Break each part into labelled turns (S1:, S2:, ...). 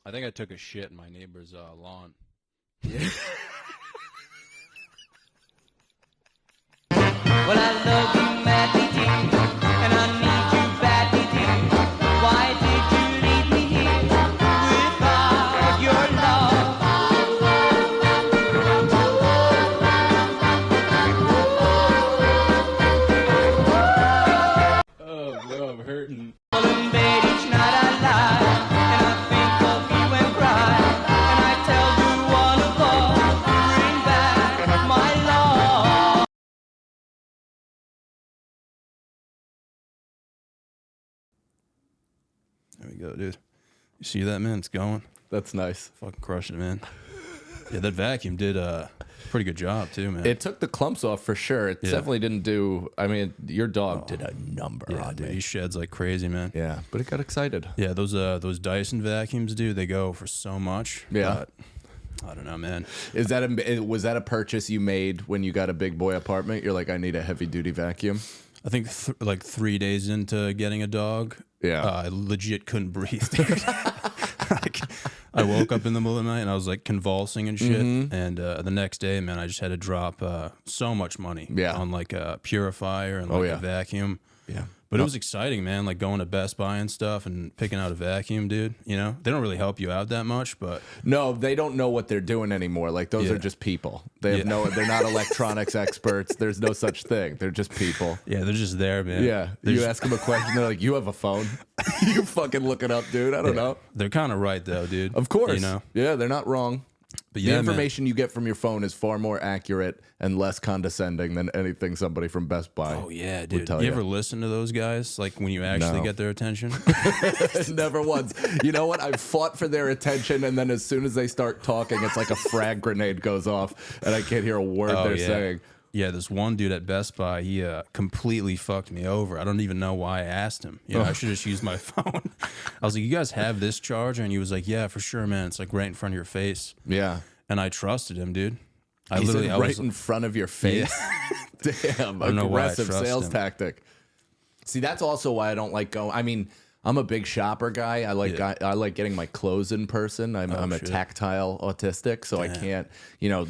S1: I think I took a shit in my neighbor's lawn.
S2: Yeah. Well, I love you madly, dear, and I need you badly, dear. Why did you leave me here without your love?
S1: Oh, no, I'm hurting.
S2: Well, in bed each night I lie, and I think of you and cry, and I tell the one above, bring back my love.
S1: There we go, dude. You see that, man? It's going.
S3: That's nice.
S1: Fucking crushing it, man. Yeah, that vacuum did a pretty good job, too, man.
S3: It took the clumps off for sure. It definitely didn't do... I mean, your dog did a number on
S1: dude,
S3: me.
S1: he sheds like crazy, man.
S3: Yeah, but it got excited.
S1: Yeah, those Dyson vacuums, dude, they go for so much.
S3: Yeah.
S1: But I don't know, man.
S3: Was that a purchase you made when you got a big boy apartment? You're like, I need a heavy-duty vacuum?
S1: I think like 3 days into getting a dog, I legit couldn't breathe, dude. Like, I woke up in the middle of the night and I was like convulsing and shit. And the next day, man, I just had to drop so much money on like a purifier and like a vacuum. Yeah. But it was exciting, man, like going to Best Buy and stuff and picking out a vacuum, dude. You know, they don't really help you out that much, but...
S3: No, they don't know what they're doing anymore. Like, those are just people. They have they're not electronics experts. There's no such thing. They're just people.
S1: Yeah, they're just there, man.
S3: Yeah. You ask them a question, they're like, you have a phone? You fucking look it up, dude. I don't know.
S1: They're kind of right, though, dude.
S3: Of course.
S1: You know?
S3: Yeah, they're not wrong.
S1: But
S3: the information you get from your phone is far more accurate and less condescending than anything somebody from Best Buy.
S1: Oh yeah, dude. You ever listen to those guys? Like when you actually get their attention?
S3: Never once. You know what? I've fought for their attention, and then as soon as they start talking, it's like a frag grenade goes off, and I can't hear a word they're saying.
S1: Yeah, this one dude at Best Buy, he completely fucked me over. I don't even know why I asked him. You know, I should just use my phone. I was like, you guys have this charger? And he was like, yeah, for sure, man. It's like right in front of your face.
S3: Yeah.
S1: And I trusted him, dude.
S3: I literally right in front of your face? Yeah. Damn, aggressive sales tactic. See, that's also why I don't like going. I mean, I'm a big shopper guy. I like getting my clothes in person. I'm a tactile autistic, so I can't,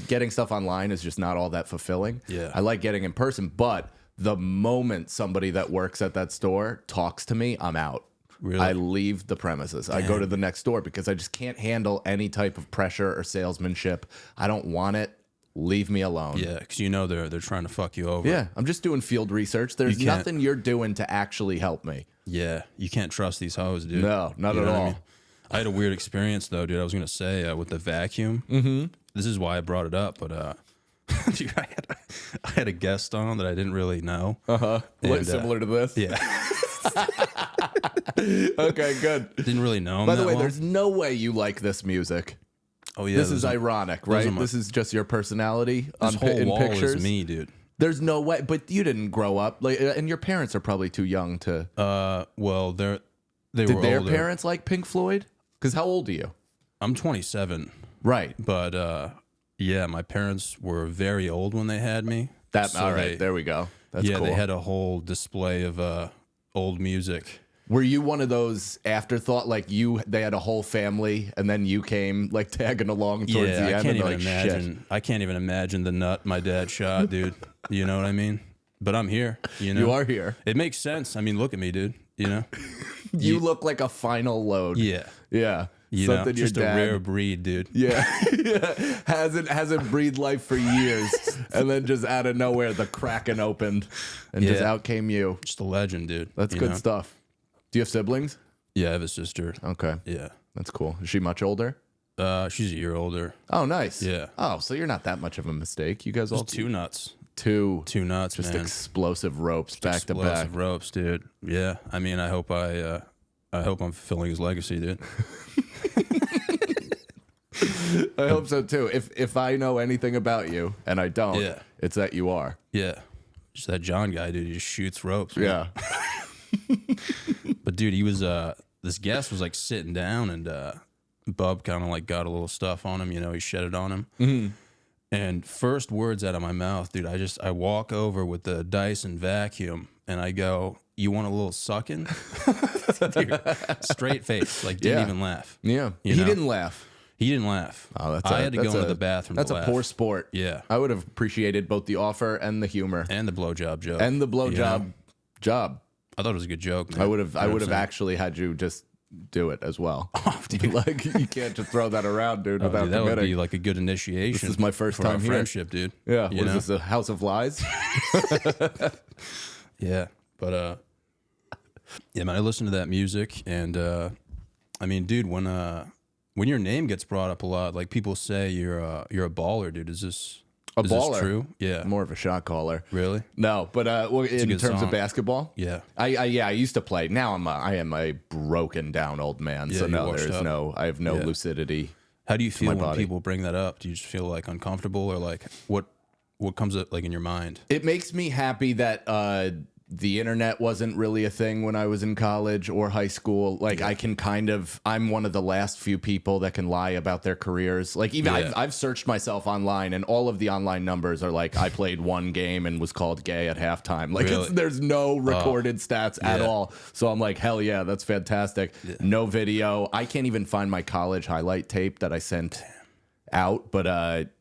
S3: getting stuff online is just not all that fulfilling.
S1: Yeah.
S3: I like getting in person, but the moment somebody that works at that store talks to me, I'm out.
S1: Really?
S3: I leave the premises. Damn. I go to the next door because I just can't handle any type of pressure or salesmanship. I don't want it. Leave me alone.
S1: Yeah, because they're trying to fuck you over.
S3: Yeah, I'm just doing field research. There's nothing you're doing to actually help me.
S1: Yeah, you can't trust these hoes, dude.
S3: No, not at all.
S1: I had a weird experience, though, dude. I was going to say, with the vacuum. Mm-hmm. This is why I brought it up, but dude, I had a guest on that I didn't really know.
S3: Uh-huh. Like similar to this?
S1: Yeah.
S3: Okay, good.
S1: Didn't really know him.
S3: By the way, there's no way you like this music.
S1: Oh, yeah.
S3: This is ironic, right? This is just your personality in pictures.
S1: Is me, dude.
S3: There's no way, but you didn't grow up, and your parents are probably too young to.
S1: Well, they were
S3: Did their
S1: older.
S3: parents like Pink Floyd? Because how old are you?
S1: I'm 27.
S3: Right.
S1: But yeah, my parents were very old when they had me.
S3: All right, there we go. That's cool.
S1: They had a whole display of old music.
S3: Were you one of those afterthought, like they had a whole family and then you came like tagging along towards the end?
S1: I can't even imagine. Shit. I can't even imagine the nut my dad shot, dude. You know what I mean? But I'm here.
S3: You are here.
S1: It makes sense. I mean, look at me, dude. You know,
S3: you look like a final load.
S1: Yeah.
S3: Something
S1: just a rare breed, dude.
S3: Yeah. Hasn't breathed life for years, and then just out of nowhere the Kraken opened, and just out came you.
S1: Just a legend, dude.
S3: That's good stuff. Do you have siblings?
S1: Yeah, I have a sister.
S3: Okay.
S1: Yeah.
S3: That's cool. Is she much older?
S1: She's a year older.
S3: Oh, nice.
S1: Yeah.
S3: Oh, so you're not that much of a mistake. You guys all
S1: two nuts.
S3: Two
S1: nuts,
S3: just
S1: man.
S3: Explosive ropes back to back.
S1: Explosive ropes, dude. Yeah. I mean, I hope I'm fulfilling his legacy, dude.
S3: I hope so too. If I know anything about you, and I don't, it's that you are.
S1: Yeah. Just that John guy, dude. He just shoots ropes. Man.
S3: Yeah.
S1: But dude, he was this guest was like sitting down, and Bub kind of like got a little stuff on him. He shedded on him. Mm-hmm. And first words out of my mouth, dude, I walk over with the Dyson vacuum and I go, you want a little sucking? Dude, straight face, like didn't even laugh.
S3: Yeah,
S1: he
S3: didn't laugh.
S1: He didn't laugh. Oh, I had to go into the bathroom.
S3: That's
S1: to
S3: a
S1: laugh.
S3: poor sport.
S1: Yeah,
S3: I would have appreciated both the offer and the humor
S1: and the blowjob joke
S3: and the blowjob job.
S1: I thought it was a good joke, man.
S3: I would have actually had you just do it as well. Oh, like you can't just throw that around, dude. Without
S1: dude, that
S3: committing.
S1: would be like a good initiation.
S3: This is my first time here.
S1: Friendship, dude.
S3: Yeah. What is this, a house of lies?
S1: Yeah, but yeah, man. I listen to that music, and I mean, dude, when your name gets brought up a lot, like people say you're a baller, dude. Is this
S3: baller?
S1: This true? Yeah,
S3: more of a shot caller.
S1: Really?
S3: No, but well, in terms of basketball,
S1: yeah,
S3: I used to play. Now I am a broken down old man. Yeah, so no, I have no lucidity.
S1: How do you feel when people bring that up? Do you just feel like uncomfortable, or like what comes up like in your mind?
S3: It makes me happy that the internet wasn't really a thing when I was in college or high school. Like I can I'm one of the last few people that can lie about their careers. Like even I've searched myself online, and all of the online numbers are like, I played one game and was called gay at halftime. Like there's no recorded stats at all. So I'm like, hell yeah, that's fantastic. Yeah. No video. I can't even find my college highlight tape that I sent out, but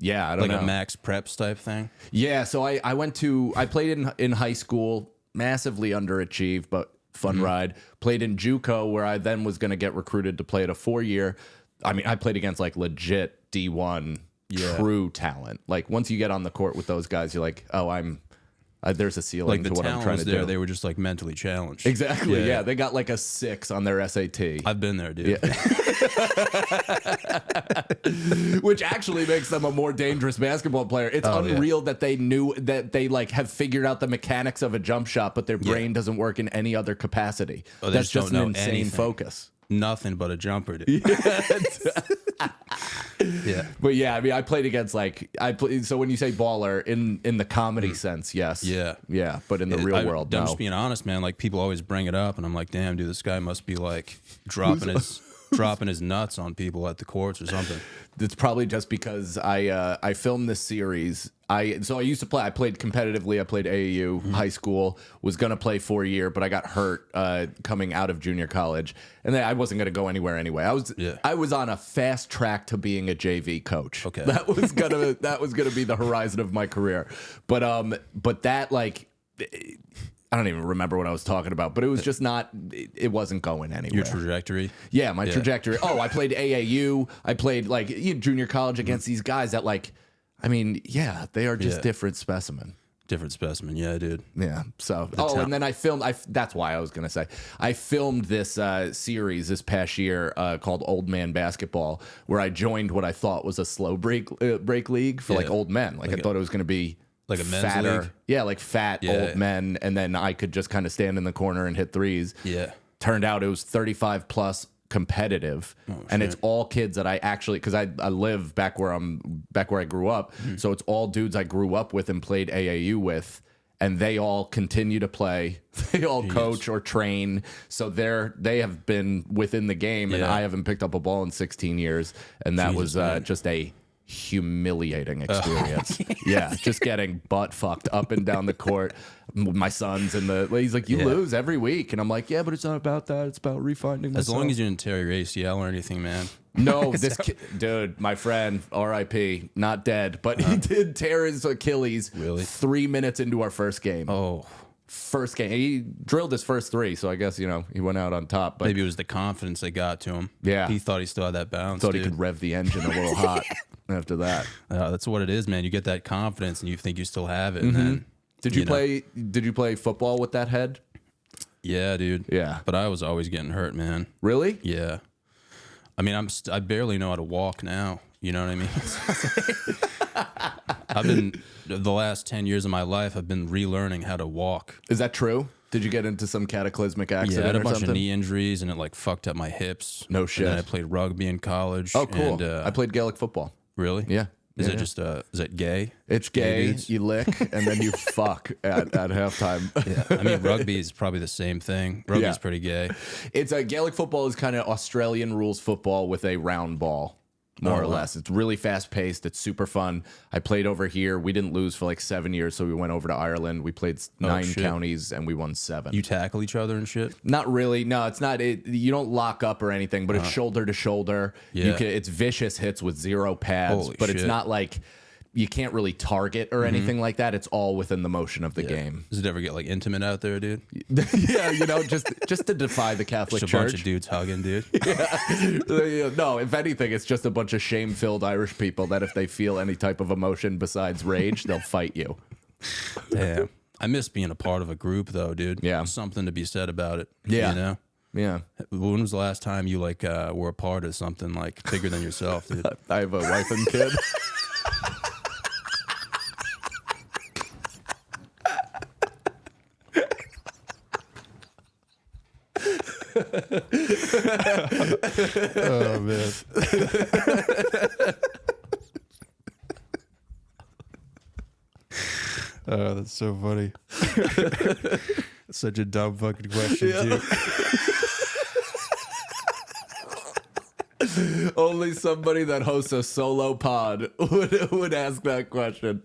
S3: yeah, I don't know.
S1: Like a max preps type thing.
S3: Yeah, so I played in high school, massively underachieved, but fun ride. Played in JUCO, where I then was going to get recruited to play at a 4-year. I mean, I played against like legit D1 true talent. Like once you get on the court with those guys, you're like, oh, there's a ceiling to what I'm trying to do.
S1: They were just like mentally challenged.
S3: Exactly. Yeah. They got like a 6 on their SAT.
S1: I've been there, dude.
S3: Yeah. Which actually makes them a more dangerous basketball player. It's unreal that they knew that they like have figured out the mechanics of a jump shot, but their brain doesn't work in any other capacity. That's just an insane focus.
S1: Nothing but a jumper, dude. Yeah.
S3: But yeah, I mean, I played against so when you say baller in the comedy sense, yes. Yeah. But in the real world, no.
S1: I'm just being honest, man. Like people always bring it up, and I'm like, damn, dude, this guy must be like dropping his nuts on people at the courts or something.
S3: It's probably just because I filmed this series. I used to play. I played competitively. I played AAU high school. Was gonna play 4-year, but I got hurt coming out of junior college, and then I wasn't gonna go anywhere anyway. I was on a fast track to being a JV coach.
S1: Okay,
S3: that was gonna be the horizon of my career. But that like. I don't even remember what I was talking about, but it was just not, it wasn't going anywhere.
S1: Your trajectory?
S3: Yeah, my trajectory. Oh, I played AAU. I played like junior college against these guys that like, I mean, yeah, they are just different specimen.
S1: Different specimen, yeah, dude.
S3: Yeah. So, and then I filmed. That's why I was gonna say I filmed this series this past year called Old Man Basketball, where I joined what I thought was a slow break league for like old men. Like I thought it was gonna be
S1: like a men's league?
S3: Yeah, like fat old men, and then I could just kind of stand in the corner and hit threes.
S1: Yeah.
S3: Turned out it was 35 plus competitive, and it's all kids that I actually, because I live back where I grew up, so it's all dudes I grew up with and played AAU with, and they all continue to play. They all coach or train, so they have been within the game, and I haven't picked up a ball in 16 years, and that was just a humiliating experience. Yeah, just getting butt fucked up and down the court. My son's he's like, you lose every week, and I'm like, yeah, but it's not about that. It's about refinding myself.
S1: As long as you didn't tear your ACL or anything, man.
S3: No, this kid, dude, my friend, R.I.P., not dead, but he did tear his Achilles 3 minutes into our first game.
S1: Oh.
S3: First game. He drilled his first 3, so I guess, he went out on top. But
S1: maybe it was the confidence they got to him.
S3: Yeah.
S1: He thought he still had that bounce.
S3: Thought he could rev the engine a little hot after that.
S1: That's what it is, man. You get that confidence and you think you still have it. And then,
S3: Did you play football with that head?
S1: Yeah, dude.
S3: Yeah.
S1: But I was always getting hurt, man.
S3: Really?
S1: Yeah. I mean, I barely know how to walk now. You know what I mean? I've been, the last 10 years of my life, I've been relearning how to walk.
S3: Is that true? Did you get into some cataclysmic accident?
S1: Yeah, I had a bunch
S3: of
S1: knee injuries, and it like fucked up my hips.
S3: No shit.
S1: And then I played rugby in college.
S3: Oh, cool.
S1: And,
S3: I played Gaelic football.
S1: Really?
S3: Yeah.
S1: Is it just is it gay?
S3: It's gay. You lick and then you fuck at halftime.
S1: Yeah. I mean, rugby is probably the same thing. Rugby is pretty gay.
S3: It's Gaelic football is kind of Australian rules football with a round ball. more or less. It's really fast paced. It's super fun. I played over here. We didn't lose for like 7 years, so we went over to Ireland. We played 9 counties and we won 7.
S1: You tackle each other and shit?
S3: Not really. No, it's not. You don't lock up or anything, but it's shoulder to shoulder.
S1: Yeah.
S3: It's vicious hits with 0 pads,
S1: Holy
S3: but
S1: shit.
S3: it's not like you can't really target or anything like that. It's all within the motion of the game.
S1: Does it ever get like intimate out there, dude?
S3: Yeah, just to defy the Catholic
S1: Just a
S3: Church.
S1: bunch of dudes hugging, dude.
S3: No, if anything, it's just a bunch of shame-filled Irish people that if they feel any type of emotion besides rage, they'll fight you.
S1: Damn. I miss being a part of a group, though, dude.
S3: Yeah.
S1: Something to be said about it.
S3: Yeah.
S1: You know?
S3: Yeah.
S1: When was the last time you like were a part of something like bigger than yourself, dude?
S3: I have a wife and kid.
S1: Oh, man. Oh, that's so funny. Such a dumb fucking question, too.
S3: Only somebody that hosts a solo pod would ask that question.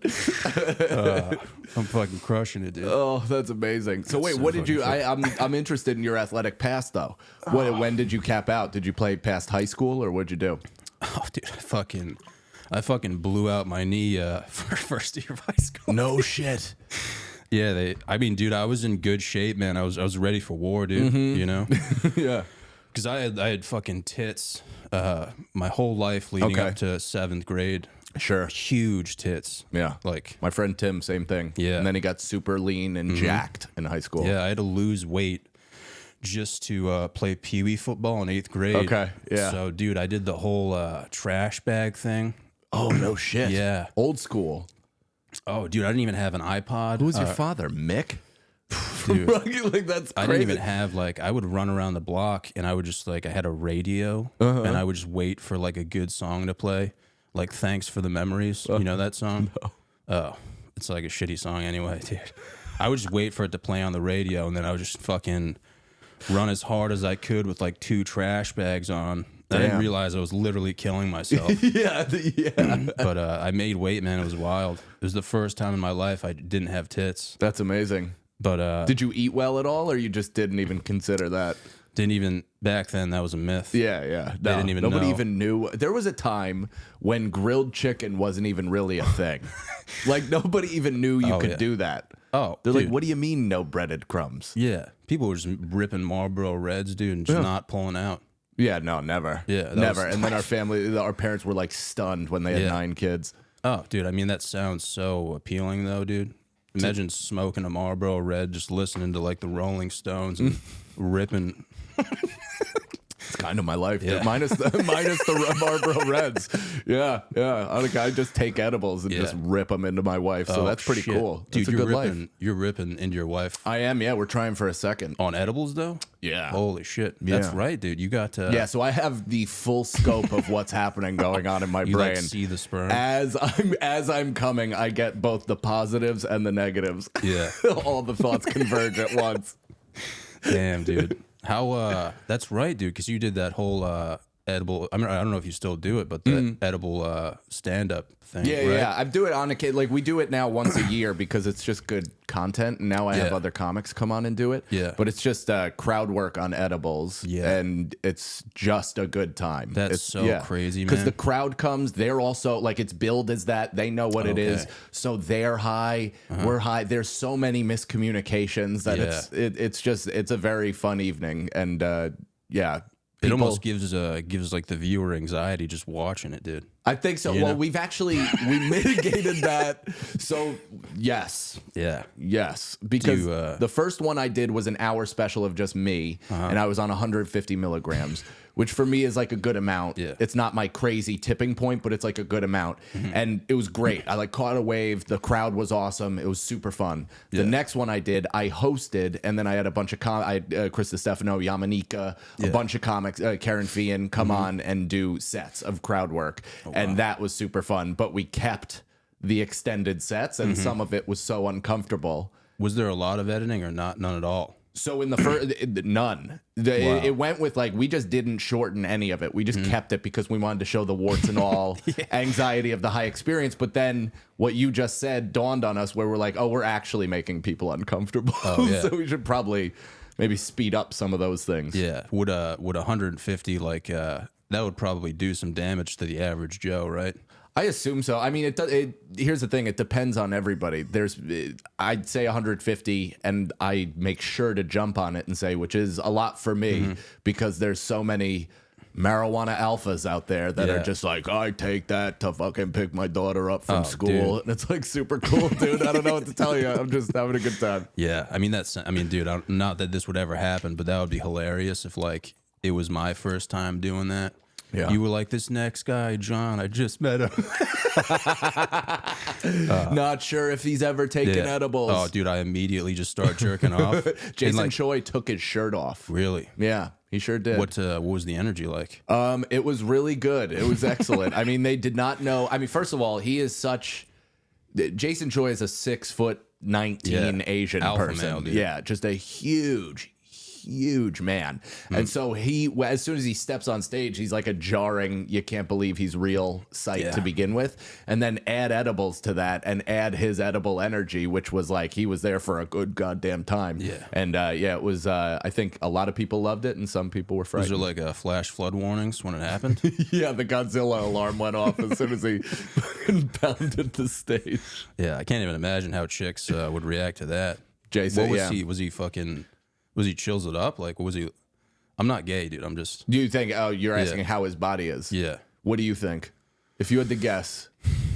S1: I'm fucking crushing it, dude.
S3: Oh, that's amazing. So wait,
S1: so
S3: what did you?
S1: fucking
S3: I'm interested in your athletic past though. When did you cap out? Did you play past high school or what'd you do?
S1: Oh, dude, I fucking blew out my knee for first year of high school.
S3: No shit.
S1: Yeah, I mean, dude, I was in good shape, man. I was ready for war, dude. You know,
S3: Yeah.
S1: because I had fucking tits my whole life leading
S3: Okay.
S1: up to 7th grade.
S3: Sure.
S1: Huge tits.
S3: Yeah.
S1: Like,
S3: My friend Tim, same thing.
S1: Yeah.
S3: And then he got super lean and jacked in high school.
S1: yeah, I had to lose weight just to play Pee Wee football in 8th grade.
S3: Okay, yeah.
S1: So, dude, I did the whole trash bag thing.
S3: Oh no shit.
S1: Yeah.
S3: Old school.
S1: Oh, dude, I didn't even have an iPod.
S3: Who's your father, Mick?
S1: Dude,
S3: Like that's crazy.
S1: I didn't even have I would run around the block and I would just I had a radio and I would just wait for like a good song to play. Like Thanks for the Memories. You know that song? No. Oh, it's like a shitty song anyway, dude. I would just wait for it to play on the radio and then I would just fucking run as hard as I could with like 2 trash bags on. I didn't realize I was literally killing myself.
S3: Yeah.
S1: But I made weight, man. It was wild. It was the first time in my life I didn't have tits.
S3: That's amazing.
S1: But
S3: Did you eat well at all, or you just didn't even consider that?
S1: didn't even back then. That was a myth.
S3: Yeah.
S1: They didn't even
S3: Nobody
S1: know.
S3: even knew. There was a time when grilled chicken wasn't even really a thing. Like nobody even knew you could do that.
S1: Oh,
S3: They're
S1: dude.
S3: like, what do you mean no breaded crumbs?
S1: Yeah, people were just ripping Marlboro Reds, dude, and just not pulling out.
S3: Yeah, no, never.
S1: Yeah, that
S3: never.
S1: was-
S3: And then our parents were like stunned when they had
S1: Yeah.
S3: 9 kids.
S1: Oh, dude, I mean that sounds so appealing, though, dude. Imagine smoking a Marlboro Red, just listening to like the Rolling Stones and ripping.
S3: It's kind of my life,
S1: Yeah.
S3: dude. minus the Marlboro Reds. Yeah. I just take edibles and just rip them into my wife. So
S1: Oh,
S3: that's pretty
S1: shit.
S3: cool.
S1: Dude,
S3: That's a
S1: you're
S3: good
S1: ripping,
S3: life.
S1: You're ripping into your wife
S3: I am. Yeah, we're trying for a second.
S1: on edibles, though.
S3: Yeah.
S1: Holy shit, that's
S3: Yeah.
S1: right, dude. You got to
S3: Yeah, so I have the full scope of what's happening going on in my
S1: you
S3: brain.
S1: like see the sperm.
S3: As I'm coming, I get both the positives and the negatives.
S1: Yeah.
S3: All the thoughts converge at once.
S1: Damn, dude. How that's right, dude, because you did that whole edible. I mean, I don't know if you still do it, but the edible stand-up thing.
S3: Yeah,
S1: right?
S3: yeah. I do it on a kid. Like we do it now once a year because it's just good content. And now I have
S1: Yeah.
S3: other comics come on and do it.
S1: Yeah.
S3: But it's just crowd work on edibles.
S1: Yeah.
S3: And it's just a good time.
S1: That's
S3: it's,
S1: so crazy,
S3: Because
S1: man.
S3: the crowd comes, they're also like it's billed as that. They know what it is.
S1: Okay.
S3: So they're high. We're high. There's so many miscommunications that
S1: Yeah.
S3: it's a very fun evening. And yeah.
S1: It
S3: people-
S1: almost gives like the viewer anxiety just watching it, dude.
S3: I think so.
S1: You
S3: Well,
S1: know?
S3: we mitigated that. So yes.
S1: Yeah.
S3: Yes, because
S1: Do you,
S3: the first one I did was an hour special of just me, and I was on 150 milligrams, which for me is like a good amount.
S1: Yeah.
S3: It's not my crazy tipping point, but it's like a good amount, and it was great. I like caught a wave. The crowd was awesome. It was super fun. The
S1: Yeah.
S3: next one I did, I hosted, and then I had a bunch of I had Chris Stefano, Yamanika, a bunch of comics, Karen Fian come on and do sets of crowd work, and that was super fun. But we kept the extended sets, and some of it was so uncomfortable.
S1: Was there a lot of editing or not? None at all?
S3: So in the first, none. It went with like, we just didn't shorten any of it. We just kept it because we wanted to show the warts and all anxiety of the high experience. But then what you just said dawned on us where we're like, oh, we're actually making people uncomfortable. Oh, yeah. So we should probably maybe speed up some of those things.
S1: Yeah. Would 150 like that would probably do some damage to the average Joe, right?
S3: I assume so. I mean, here's the thing. It depends on everybody. I'd say 150, and I make sure to jump on it and say, which is a lot for me, because there's so many marijuana alphas out there that are just like, I take that to fucking pick my daughter up from school. Dude. And it's like super cool, dude. I don't know what to tell you. I'm just having a good time.
S1: Yeah. I mean, dude, not that this would ever happen, but that would be hilarious if like it was my first time doing that. Yeah. You were like, this next guy, John, I just met him.
S3: Not sure if he's ever taken edibles.
S1: Oh, dude, I immediately just start jerking off.
S3: Jason Choi took his shirt off.
S1: Really?
S3: Yeah, he sure did.
S1: What was the energy like?
S3: It was really good. It was excellent. I mean, they did not know. I mean, first of all, Jason Choi is a 6'19" Asian
S1: Alpha
S3: person.
S1: Male, dude.
S3: Yeah, just a huge man. And so as soon as he steps on stage, he's like a jarring, you can't believe he's real sight to begin with. And then add edibles to that and add his edible energy, which was like he was there for a good goddamn time. Yeah. And it was, I think a lot of people loved it and some people were frightened.
S1: Was there like flash flood warnings when it happened?
S3: Yeah, the Godzilla alarm went off as soon as he pounded the stage.
S1: Yeah, I can't even imagine how chicks would react to that.
S3: Jason,
S1: Was he chills it up? Like, was he? I'm not gay, dude. I'm just.
S3: Do you think? Oh, you're asking how his body is.
S1: Yeah.
S3: What do you think? If you had to guess,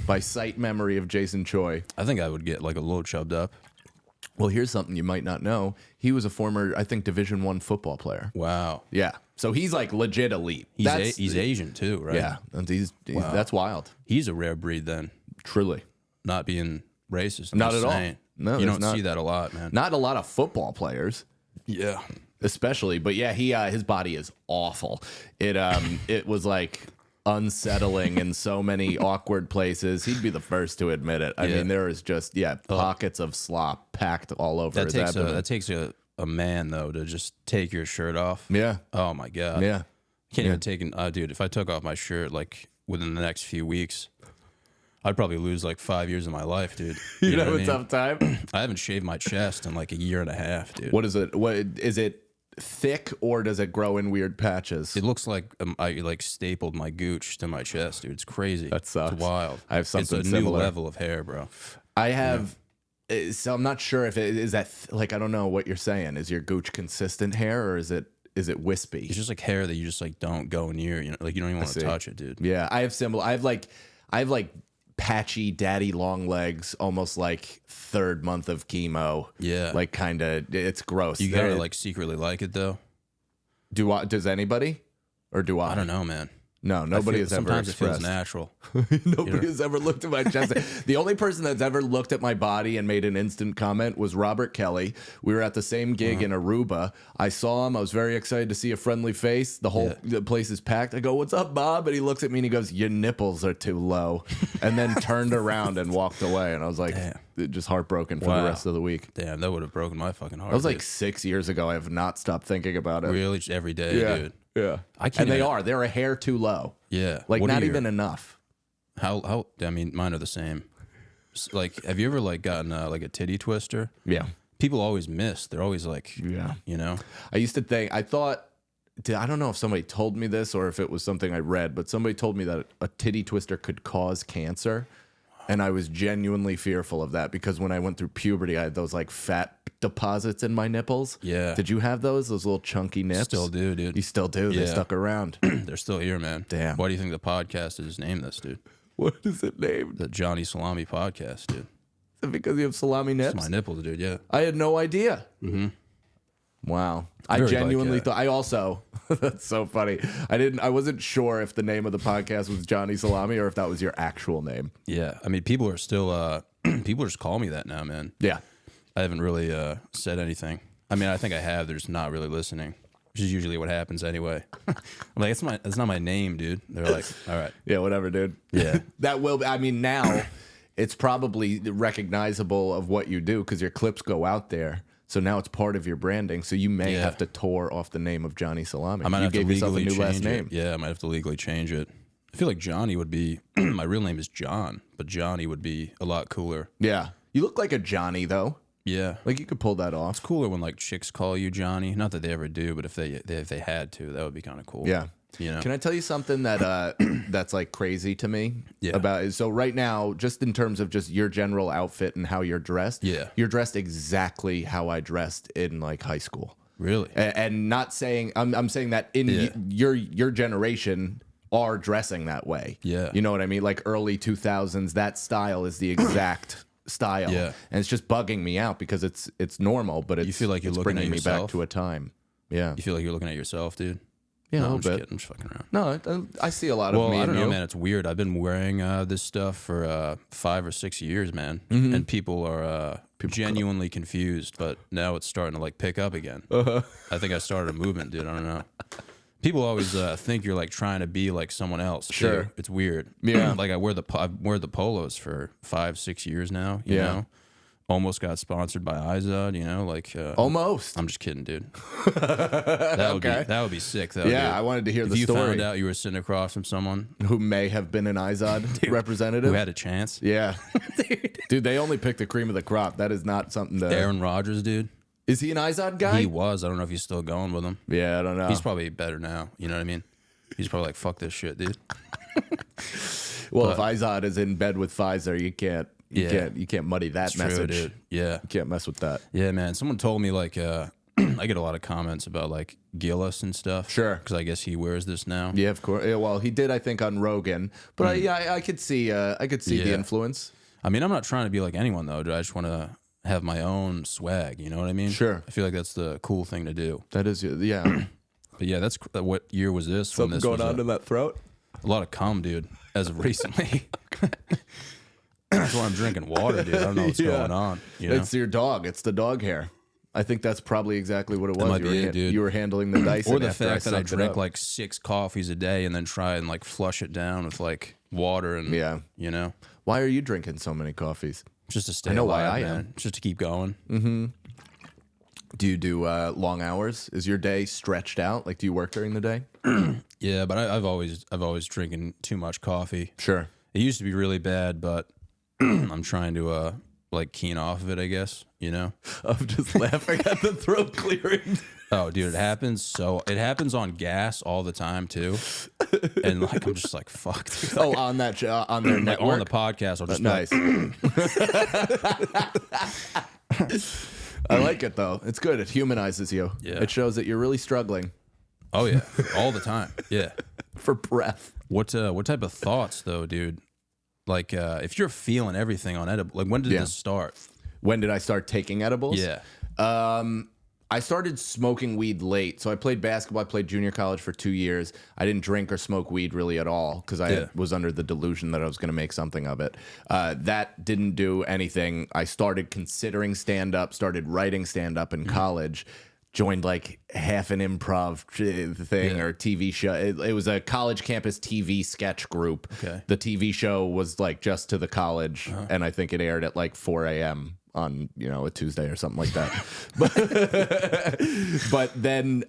S3: by sight memory of Jason Choi,
S1: I think I would get like a little chubbed up.
S3: Well, here's something you might not know. He was a former, I think, Division I football player.
S1: Wow.
S3: Yeah. So he's like legit elite.
S1: He's Asian too, right?
S3: Yeah. And that's wild.
S1: He's a rare breed then.
S3: Truly.
S1: Not being racist.
S3: Not at all. No,
S1: you don't see that a lot, man.
S3: Not a lot of football players.
S1: Yeah,
S3: especially, but yeah, his body is awful. It was like unsettling in so many awkward places. He'd be the first to admit it. I mean, there is just pockets of slop packed all over his abdomen.
S1: That takes a man though to just take your shirt off.
S3: Yeah.
S1: Oh my god.
S3: Yeah.
S1: Can't even take dude. If I took off my shirt like within the next few weeks, I'd probably lose like 5 years of my life, dude.
S3: You know what I mean? Tough time.
S1: I haven't shaved my chest in like a year and a half, dude.
S3: What is it? What is it? Thick or does it grow in weird patches?
S1: It looks like I like stapled my gooch to my chest, dude. It's crazy.
S3: That sucks.
S1: It's wild.
S3: I have something
S1: It's a
S3: similar.
S1: new level of hair, bro.
S3: I have. So I'm not sure if it is that. Like I don't know what you're saying. Is your gooch consistent hair or is it wispy?
S1: It's just like hair that you just like don't go near. You know, like you don't even want to touch it, dude.
S3: Yeah, I have similar. I have like patchy daddy long legs, almost like third month of chemo.
S1: Yeah,
S3: like kind of. It's gross.
S1: You gotta like secretly like it though.
S3: Does anybody, or do I?
S1: I don't know, man.
S3: No, nobody has ever
S1: sometimes
S3: expressed.
S1: It feels natural.
S3: Nobody has ever looked at my chest. The only person that's ever looked at my body and made an instant comment was Robert Kelly. We were at the same gig in Aruba. I saw him. I was very excited to see a friendly face. The place is packed. I go, "What's up, Bob?" And he looks at me and he goes, "Your nipples are too low," and then turned around and walked away. And I was like, just heartbroken for the rest of the week.
S1: Damn, that would have broken my fucking heart.
S3: That was like 6 years ago. I have not stopped thinking about it.
S1: Really, every day, dude.
S3: Yeah,
S1: I can't.
S3: And they're a hair too low.
S1: Yeah,
S3: like not even enough.
S1: How? I mean, mine are the same. Like, have you ever like gotten like a titty twister?
S3: Yeah.
S1: People always miss. They're always like, you know.
S3: I used to think. I don't know if somebody told me this or if it was something I read, but somebody told me that a titty twister could cause cancer. And I was genuinely fearful of that because when I went through puberty, I had those like fat deposits in my nipples.
S1: Yeah.
S3: Did you have those little chunky nips?
S1: Still do, dude.
S3: You still do? Yeah. They stuck around.
S1: They're still here, man.
S3: Damn.
S1: Why do you think the podcast is named this, dude?
S3: What is it named?
S1: The Johnny Salami Podcast, dude.
S3: Is it because you have salami nips?
S1: It's my nipples, dude, yeah.
S3: I had no idea.
S1: Mm-hmm.
S3: Wow. I genuinely thought, I also, that's so funny. I wasn't sure if the name of the podcast was Johnny Salami or if that was your actual name.
S1: Yeah. I mean, people are still, people just call me that now, man.
S3: Yeah.
S1: I haven't really said anything. I mean, I think I have. They're just not really listening, which is usually what happens anyway. I'm like, that's not my name, dude. They're like, all right.
S3: Yeah, whatever, dude.
S1: Yeah.
S3: That will, I mean, now it's probably recognizable of what you do because your clips go out there. So now it's part of your branding. So you may have to tore off the name of Johnny Salami.
S1: I might have to legally
S3: new
S1: change
S3: last
S1: it.
S3: name.
S1: Yeah, I might have to legally change it. I feel like Johnny would be, my real name is John, but Johnny would be a lot cooler.
S3: Yeah. You look like a Johnny, though.
S1: Yeah.
S3: Like, you could pull that off.
S1: It's cooler when, like, chicks call you Johnny. Not that they ever do, but if they had to, that would be kind of cool.
S3: Yeah.
S1: You know?
S3: Can I tell you something that that's like crazy to me?
S1: Yeah.
S3: About so right now, just in terms of just your general outfit and how you're dressed, you're dressed exactly how I dressed in like high school.
S1: Really?
S3: And not saying I'm saying that in your generation are dressing that way.
S1: Yeah.
S3: You know what I mean? Like early 2000s, that style is the exact style.
S1: Yeah.
S3: And it's just bugging me out because it's normal, but
S1: You feel like you're
S3: it's
S1: looking
S3: bringing
S1: at
S3: me back
S1: yourself?
S3: to a time. Yeah.
S1: You feel like you're looking at yourself, dude?
S3: Yeah,
S1: No,
S3: a
S1: I'm
S3: little
S1: just
S3: bit.
S1: kidding. I'm just fucking around.
S3: No, I see a lot of
S1: Well,
S3: me
S1: I
S3: and
S1: don't know,
S3: you.
S1: man. It's weird. I've been wearing this stuff for 5 or 6 years, man,
S3: Mm-hmm.
S1: and people are genuinely confused. But now it's starting to like pick up again. I think I started a movement, dude. I don't know. People always think you're like trying to be like someone else.
S3: Sure.
S1: Too. It's weird.
S3: Yeah.
S1: Like I wear the polos for 5-6 years now. You
S3: Yeah.
S1: know? Almost got sponsored by Izod, you know, like
S3: Almost.
S1: I'm just kidding, dude. That would be sick, though.
S3: Yeah,
S1: dude.
S3: I wanted to hear
S1: if
S3: the
S1: you
S3: story.
S1: found out you were sitting across from someone
S3: Who may have been an Izod representative.
S1: who had a chance,
S3: Yeah. Dude, they only picked the cream of the crop. That is not something to...
S1: Aaron Rodgers, dude.
S3: Is he an Izod guy?
S1: He was. I don't know if he's still going with him.
S3: Yeah, I don't know.
S1: He's probably better now. You know what I mean? He's probably like, fuck this shit, dude.
S3: Well, if Izod is in bed with Pfizer, you can't muddy that
S1: It's
S3: message.
S1: true, dude. Yeah.
S3: You can't mess with that.
S1: Yeah, man. Someone told me like I get a lot of comments about like Gillis and stuff.
S3: Sure.
S1: Because I guess he wears this now.
S3: Yeah, of course. Yeah, well, he did, I think, on Rogan. But I could see the
S1: Yeah.
S3: influence.
S1: I mean, I'm not trying to be like anyone though, dude. I just want to have my own swag. You know what I mean?
S3: Sure.
S1: I feel like that's the cool thing to do.
S3: That is, yeah.
S1: But yeah, that's what year was this?
S3: Something
S1: this
S3: going
S1: was
S3: on in that throat?
S1: a lot of cum, dude. As of recently. That's why I'm drinking water, dude. I don't know what's going on. You know?
S3: It's your dog. It's the dog hair. I think that's probably exactly what it was.
S1: might be it, dude.
S3: You were handling the dice.
S1: Or
S3: and
S1: the
S3: after
S1: fact that I
S3: sucked it
S1: drink
S3: up.
S1: like 6 coffees a day and then try and like flush it down with like water and you know,
S3: Why are you drinking so many coffees?
S1: just to stay
S3: I know why
S1: alive,
S3: I
S1: man.
S3: am.
S1: Just to keep going.
S3: Do you do long hours? Is your day stretched out? Like, do you work during the day?
S1: Yeah, but I've always drinking too much coffee.
S3: Sure.
S1: It used to be really bad, but I'm trying to like keen off of it, I guess, you know?
S3: I'm just laughing at the throat clearing.
S1: Oh, dude, it happens on gas all the time too. And like I'm just like, fuck, dude.
S3: Oh, on that on their
S1: Like
S3: network.
S1: on the podcast, I'll just
S3: Nice. I like it though. It's good. It humanizes you.
S1: Yeah.
S3: It shows that you're really struggling
S1: oh yeah, all the time. Yeah.
S3: for breath.
S1: What type of thoughts though, dude? Like if you're feeling everything on edible, like when did this start?
S3: When did I start taking edibles?
S1: Yeah.
S3: I started smoking weed late. So I played basketball. I played junior college for 2 years. I didn't drink or smoke weed really at all because I was under the delusion that I was going to make something of it. That didn't do anything. I started considering stand-up, started writing stand-up in college, joined like half an improv thing or TV show. It was a college campus TV sketch group.
S1: Okay.
S3: The TV show was like just to the college, and I think it aired at like 4 a.m. on, a Tuesday or something like that. But then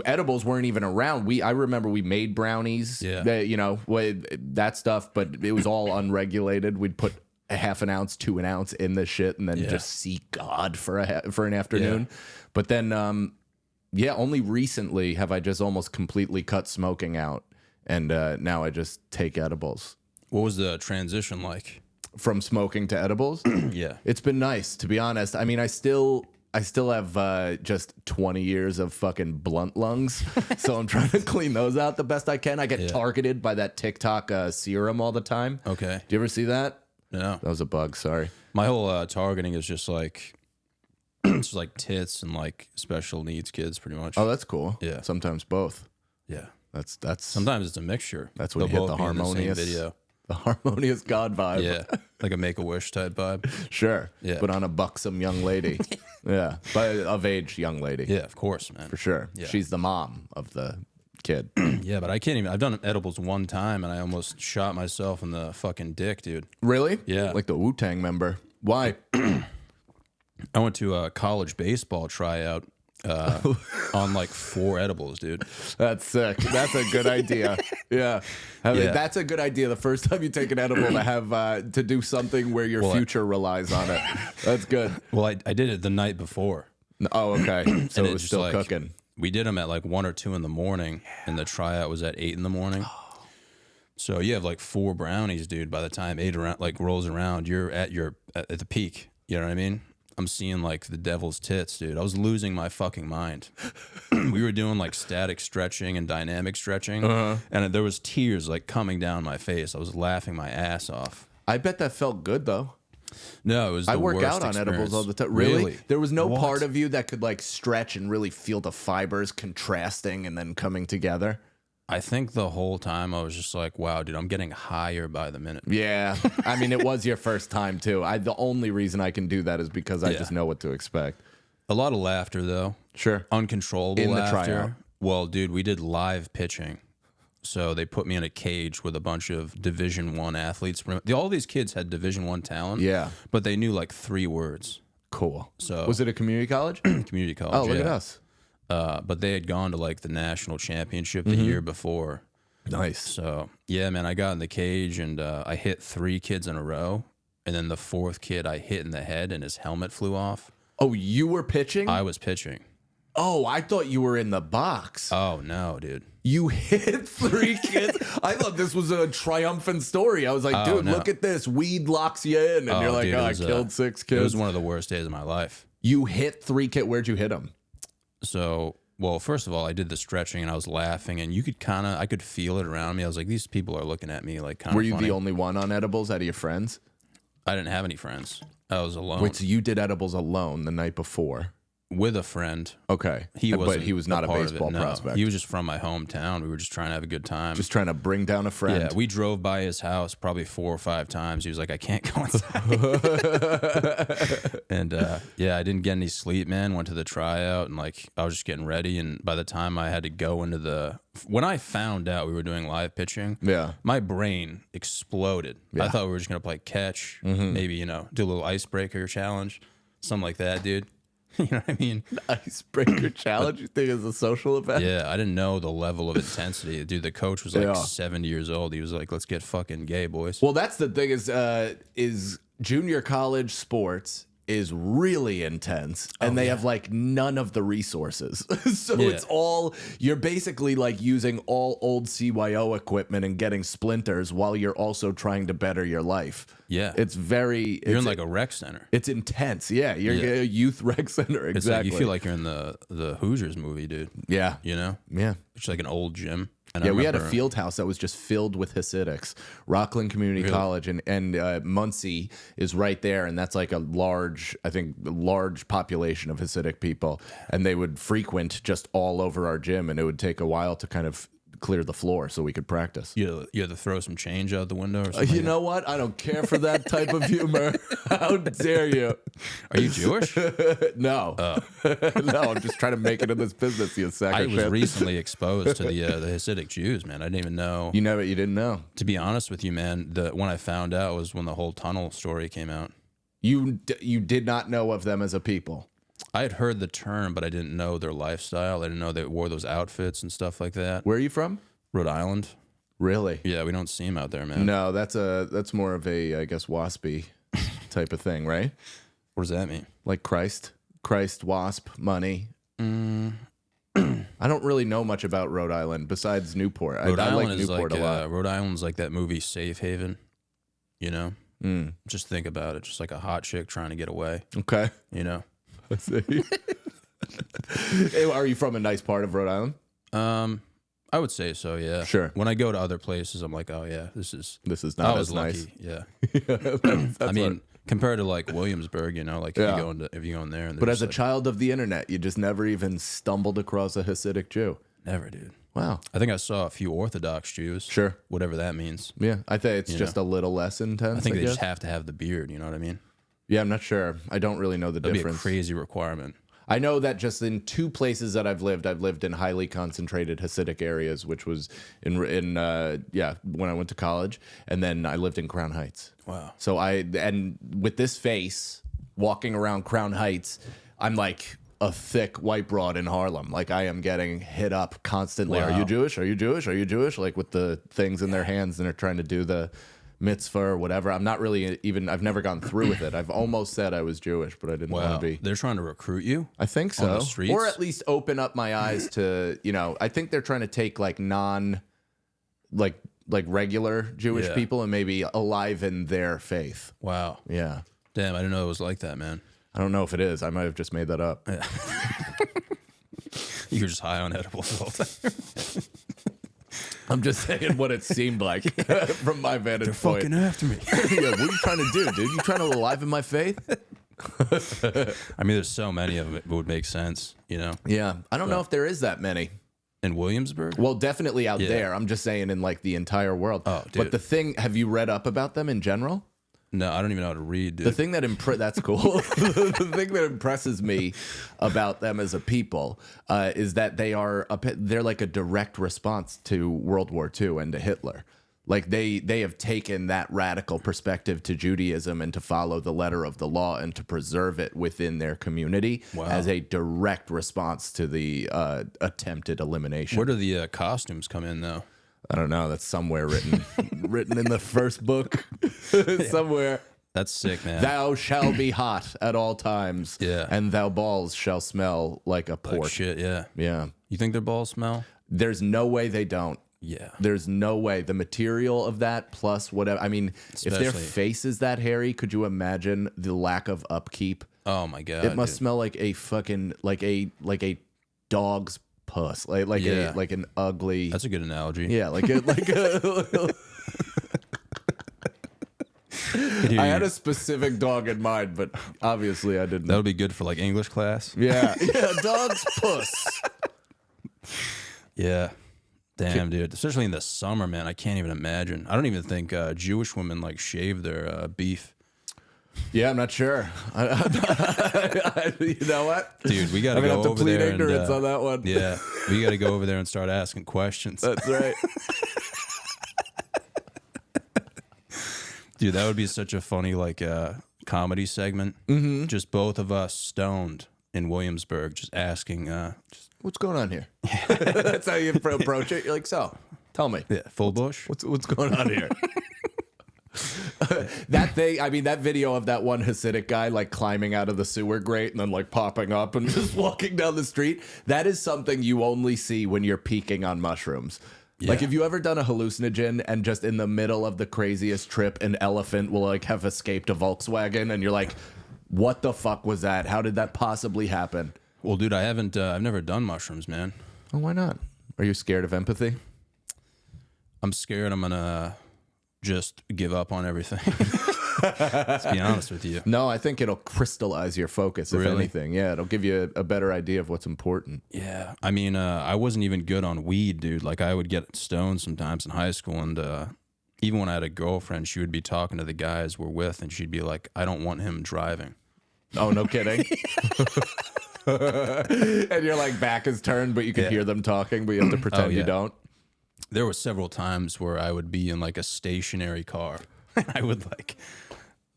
S3: edibles weren't even around. I remember we made brownies, that stuff, but it was all unregulated. We'd put a half an ounce to an ounce in this shit and then just seek God for an afternoon.
S1: Yeah.
S3: But then, only recently have I just almost completely cut smoking out. And now I just take edibles.
S1: What was the transition like?
S3: From smoking to edibles?
S1: Yeah.
S3: It's been nice, to be honest. I mean, I still have just 20 years of fucking blunt lungs, so I'm trying to clean those out the best I can. I get targeted by that TikTok serum all the time.
S1: Okay.
S3: Do you ever see that?
S1: No.
S3: That was a bug, sorry.
S1: My whole targeting is just like it's just like tits and like special needs kids pretty much.
S3: Oh, that's cool.
S1: Yeah.
S3: Sometimes both.
S1: Yeah.
S3: That's
S1: Sometimes it's a mixture.
S3: That's when you hit the harmonious
S1: video.
S3: The harmonious God vibe.
S1: Yeah. Like a Make-A-Wish type vibe.
S3: Sure.
S1: Yeah.
S3: But on a buxom young lady. Yeah. But of age young lady.
S1: Yeah, of course, man.
S3: For sure.
S1: Yeah.
S3: She's the mom of the kid.
S1: Yeah, but I can't even. I've done edibles one time and I almost shot myself in the fucking dick, dude.
S3: Really?
S1: Yeah.
S3: Like the Wu-Tang member. Why?
S1: I went to a college baseball tryout on like 4 edibles, dude.
S3: That's sick. That's a good idea. Yeah. That's a good idea. The first time you take an edible to have to do something where your future relies on it. That's good.
S1: Well, I did it the night before.
S3: Oh, okay. So it was still
S1: like,
S3: cooking.
S1: We did them at like 1 or 2 in the morning, and the tryout was at 8 in the morning. So you have like 4 brownies, dude. By the time 8 rolls around, you're at the peak. You know what I mean? I'm seeing like the devil's tits, dude. I was losing my fucking mind. We were doing like static stretching and dynamic stretching, and there was tears like coming down my face. I was laughing my ass off.
S3: I bet that felt good though.
S1: No, it was. I
S3: work out on
S1: experience.
S3: edibles all the time. Really? There was no part of you that could like stretch and really feel the fibers contrasting and then coming together?
S1: I think the whole time I was just like, wow, dude, I'm getting higher by the minute.
S3: Yeah. I mean, it was your first time too. The only reason I can do that is because I just know what to expect.
S1: A lot of laughter though.
S3: Sure.
S1: Uncontrollable
S3: in
S1: laughter.
S3: The tryout.
S1: Well, dude, we did live pitching. So they put me in a cage with a bunch of Division I athletes. All these kids had Division I talent.
S3: Yeah.
S1: But they knew like 3 words.
S3: Cool.
S1: So
S3: was it a community college?
S1: Community college.
S3: Oh, look at us.
S1: But they had gone to like the national championship the year before.
S3: Nice.
S1: So yeah, man, I got in the cage and I hit 3 kids in a row. And then the 4th kid I hit in the head and his helmet flew off.
S3: Oh, you were pitching?
S1: I was pitching.
S3: Oh, I thought you were in the box.
S1: Oh, no, dude.
S3: You hit 3 kids? I thought this was a triumphant story. I was like, dude, look at this. Weed locks you in. And you're like, dude, I killed 6 kids.
S1: It was one of the worst days of my life.
S3: You hit 3 kids. Where'd you hit them?
S1: So, well, first of all, I did the stretching and I was laughing and you could I could feel it around me. I was like, these people are looking at me like kind of
S3: Were you
S1: funny.
S3: the only one on edibles out of your friends?
S1: I didn't have any friends. I was alone.
S3: Wait, so you did edibles alone the night before?
S1: With a friend.
S3: Okay. But he was not a baseball prospect.
S1: He was just from my hometown. We were just trying to have a good time.
S3: Just trying to bring down a friend.
S1: Yeah, we drove by his house probably 4 or 5 times. He was like, I can't go inside. And yeah, I didn't get any sleep, man. Went to the tryout and like I was just getting ready. And by the time I had to go into when I found out we were doing live pitching, my brain exploded. I thought we were just going to play catch, maybe, do a little icebreaker challenge, something like that, dude. You know what I mean?
S3: Icebreaker challenge, you think is a social event?
S1: Yeah, I didn't know the level of intensity. Dude, the coach was like 70 years old. He was like, let's get fucking gay, boys.
S3: Well, that's the thing is junior college sports is really intense and they have like none of the resources. So it's all, you're basically like using all old CYO equipment and getting splinters while you're also trying to better your life. Yeah. You're
S1: in like a rec center.
S3: It's intense. Yeah. You're a youth rec center. Exactly.
S1: It's like you feel like you're in the Hoosiers movie, dude.
S3: Yeah.
S1: You know?
S3: Yeah.
S1: It's like an old gym. And
S3: we had a field house that was just filled with Hasidics. Rockland Community College and Muncie is right there, and that's like a large population of Hasidic people, and they would frequent just all over our gym, and it would take a while to kind of clear the floor so we could practice.
S1: You had to throw some change out the window or something?
S3: You know what? I don't care for that type of humor. How dare you?
S1: Are you Jewish?
S3: No. No, I'm just trying to make it in this business, you sack of shit.
S1: I was recently exposed to the Hasidic Jews, man. I didn't even know.
S3: You didn't know? To
S1: be honest with you, man, when I found out was when the whole tunnel story came out.
S3: You did not know of them as a people?
S1: I had heard the term, but I didn't know their lifestyle. I didn't know they wore those outfits and stuff like that.
S3: Where are you from?
S1: Rhode Island.
S3: Really?
S1: Yeah, we don't see them out there, man.
S3: No, that's more of a, I guess, waspy type of thing, right?
S1: What does that mean?
S3: Like Christ, wasp, money. I don't really know much about Rhode Island besides Newport. I like Newport a lot.
S1: Rhode Island's like that movie Safe Haven, you know? Just think about it. Just like a hot chick trying to get away.
S3: Okay.
S1: You know?
S3: Let's see. Are you from a nice part of Rhode Island?
S1: I would say so, yeah.
S3: Sure.
S1: When I go to other places, I'm like, oh yeah, this is
S3: not as nice.
S1: Lucky. Yeah. I mean, compared to like Williamsburg, like if you go in there. And
S3: but as a child of the internet, you just never even stumbled across a Hasidic Jew.
S1: Never, dude.
S3: Wow.
S1: I think I saw a few Orthodox Jews.
S3: Sure.
S1: Whatever that means.
S3: Yeah, I think it's just a little less intense.
S1: I think they just have to have the beard. You know what I mean?
S3: Yeah, I'm not sure. I don't really know the difference.
S1: That'd be a crazy requirement.
S3: I know that just in 2 places that I've lived in highly concentrated Hasidic areas, which was in when I went to college, and then I lived in Crown Heights.
S1: Wow.
S3: So and with this face, walking around Crown Heights, I'm like a thick white broad in Harlem. Like I am getting hit up constantly.
S1: Wow.
S3: Are you Jewish? Are you Jewish? Are you Jewish? Like with the things in their hands and they're trying to do the mitzvah or whatever. I'm not really even, I've never gone through with it. I've almost said I was Jewish, but I didn't want to be.
S1: They're trying to recruit you?
S3: I think so.
S1: On the streets?
S3: Or at least open up my eyes to, I think they're trying to take like like regular Jewish people and maybe aliven their faith.
S1: Wow.
S3: Yeah.
S1: Damn, I didn't know it was like that, man.
S3: I don't know if it is. I might have just made that up.
S1: Yeah. You're just high on edibles all the time.
S3: I'm just saying what it seemed like from my vantage
S1: They're
S3: point.
S1: fucking after me.
S3: Yeah, what are you trying to do, dude? You trying to aliven my faith?
S1: I mean, there's so many of them. It would make sense,
S3: Yeah. I don't know if there is that many.
S1: In Williamsburg?
S3: Well, definitely out there. I'm just saying in like the entire world.
S1: Oh, dude.
S3: But the thing, have you read up about them in general?
S1: No, I don't even know how to read, dude.
S3: The thing that that's cool. The thing that impresses me about them as a people is that they're like a direct response to World War II and to Hitler. Like they have taken that radical perspective to Judaism and to follow the letter of the law and to preserve it within their community as a direct response to the attempted elimination.
S1: Where do the costumes come in, though?
S3: I don't know. That's somewhere written in the first book. Somewhere.
S1: That's sick, man.
S3: Thou shall be hot at all times.
S1: Yeah.
S3: And thou balls shall smell like a pork.
S1: Like shit, yeah.
S3: Yeah.
S1: You think their balls smell?
S3: There's no way they don't.
S1: Yeah.
S3: There's no way. The material of that plus whatever. I mean, if their
S1: Especially-
S3: face is that hairy, could you imagine the lack of upkeep?
S1: Oh my god.
S3: It must
S1: dude.
S3: smell like a fucking like a dog's puss. Like an ugly.
S1: That's a good analogy.
S3: Yeah, like a I had a specific dog in mind, but obviously I didn't.
S1: That would be good for like English class.
S3: Yeah, dog's puss.
S1: Yeah. Damn, dude. Especially in the summer, man. I can't even imagine. I don't even think Jewish women like shave their beef.
S3: Yeah, I'm not sure. You know what,
S1: Dude, we got to go
S3: have to
S1: over
S3: plead
S1: there
S3: ignorance
S1: and,
S3: on that one.
S1: Yeah, we got to go over there and start asking questions.
S3: That's right.
S1: Dude, that would be such a funny like comedy segment. Mm-hmm. Just both of us stoned in Williamsburg, just asking.
S3: What's going on here? That's how you approach it. You're like, so, tell me.
S1: Yeah, full bush.
S3: What's going on here? That thing, I mean, that video of that one Hasidic guy like climbing out of the sewer grate and then like popping up and just walking down the street, that is something you only see when you're peaking on mushrooms.
S1: Yeah.
S3: Like, have you ever done a hallucinogen and just in the middle of the craziest trip, an elephant will like have escaped a Volkswagen and you're like, what the fuck was that? How did that possibly happen?
S1: Well, dude, I haven't. I've never done mushrooms, man.
S3: Oh, why not? Are you scared of empathy?
S1: I'm scared I'm gonna just give up on everything. Let's be honest with you.
S3: No, I think it'll crystallize your focus, if
S1: Really?
S3: anything. Yeah, it'll give you a better idea of what's important.
S1: Yeah, I mean, I wasn't even good on weed, dude. Like, I would get stoned sometimes in high school, and even when I had a girlfriend, she would be talking to the guys we're with, and she'd be like, "I don't want him driving."
S3: Oh, no kidding. And you're like, back is turned, but you can hear them talking, but you have to pretend you don't.
S1: There were several times where I would be in like a stationary car. I would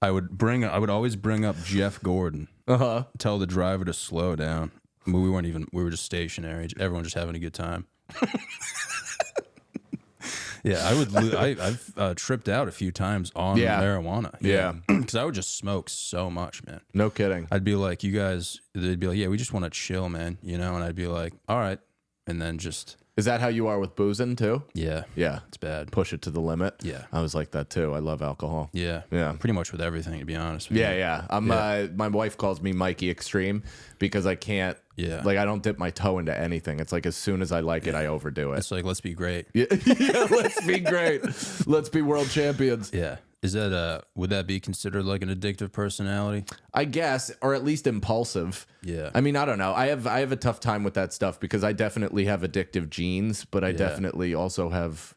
S1: always bring up Jeff Gordon. Tell the driver to slow down. We were just stationary. Everyone just having a good time. Yeah, I've tripped out a few times on marijuana.
S3: Yeah.
S1: Because I would just smoke so much, man.
S3: No kidding.
S1: I'd be like, you guys, they'd be like, yeah, we just want to chill, man. And I'd be like, all right. And then just,
S3: Is that how you are with boozing too?
S1: yeah,
S3: Yeah.
S1: it's bad.
S3: Push it to the limit.
S1: Yeah.
S3: I was like that too. I love alcohol.
S1: Yeah.
S3: Yeah.
S1: Pretty much with everything, to be honest with you.
S3: Yeah. I'm. My wife calls me Mikey Extreme because I can't.
S1: Yeah.
S3: Like, I don't dip my toe into anything. It's like as soon as I like it, I overdo it.
S1: It's like, let's be great.
S3: Yeah. Let's be great. Let's be world champions.
S1: Yeah. Is that would that be considered like an addictive personality?
S3: I guess, or at least impulsive.
S1: Yeah.
S3: I mean, I don't know. I have a tough time with that stuff because I definitely have addictive genes, but I definitely also have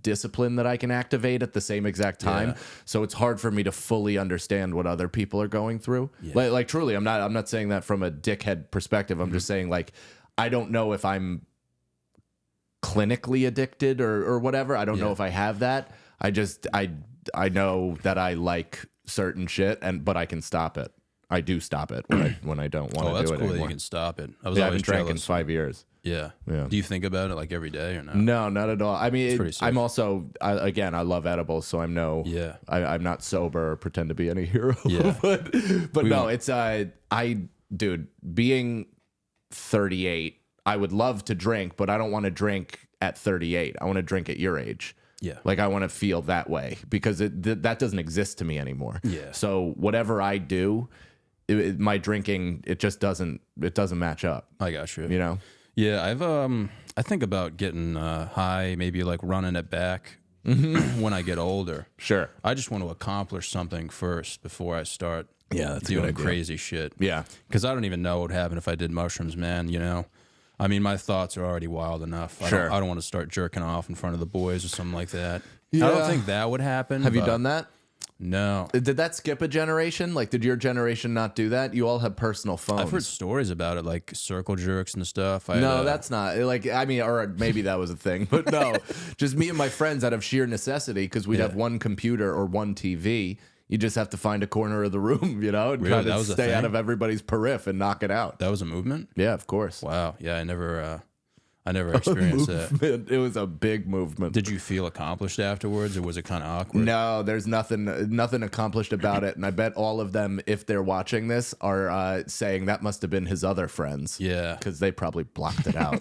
S3: discipline that I can activate at the same exact time.
S1: Yeah.
S3: So it's hard for me to fully understand what other people are going through.
S1: Yeah.
S3: Like truly, I'm not saying that from a dickhead perspective. I'm just saying, like, I don't know if I'm clinically addicted or whatever. I don't know if I have that. I know that I like certain shit, but I can stop it. I do stop it when I don't want to do it anymore.
S1: That's cool that you can stop it.
S3: I haven't drank in 5 years.
S1: Yeah. Do you think about it like every day or no?
S3: No, not at all. I mean, I'm also, again, I love edibles, so I'm I'm not sober or pretend to be any hero.
S1: Yeah.
S3: but no, it's, dude, being 38, I would love to drink, but I don't want to drink at 38. I want to drink at your age.
S1: Yeah.
S3: Like, I want to feel that way because that doesn't exist to me anymore.
S1: Yeah.
S3: So whatever I do, my drinking, it just doesn't match up.
S1: I got you.
S3: You know?
S1: Yeah, I think about getting high, maybe like running it back when I get older.
S3: Sure.
S1: I just want to accomplish something first before I start
S3: that's
S1: doing crazy shit.
S3: Yeah.
S1: Because I don't even know what would happen if I did mushrooms, man, you know? I mean, my thoughts are already wild enough. I don't want to start jerking off in front of the boys or something like that. Yeah. I don't think that would happen.
S3: Have you done that?
S1: No.
S3: Did that skip a generation? Like, did your generation not do that? You all have personal phones.
S1: I've heard stories about it, like circle jerks and stuff.
S3: That's not like, I mean, or maybe that was a thing, but no, just me and my friends out of sheer necessity because we'd have one computer or one TV. You just have to find a corner of the room, you know, and try to stay out of everybody's periph and knock it out.
S1: That was a movement?
S3: Yeah, of course.
S1: Wow. Yeah, I never experienced that.
S3: It was a big movement.
S1: Did you feel accomplished afterwards, or was it kind of awkward?
S3: No, there's nothing accomplished about it. And I bet all of them, if they're watching this, are saying that must have been his other friends.
S1: Yeah.
S3: Because they probably blocked it out.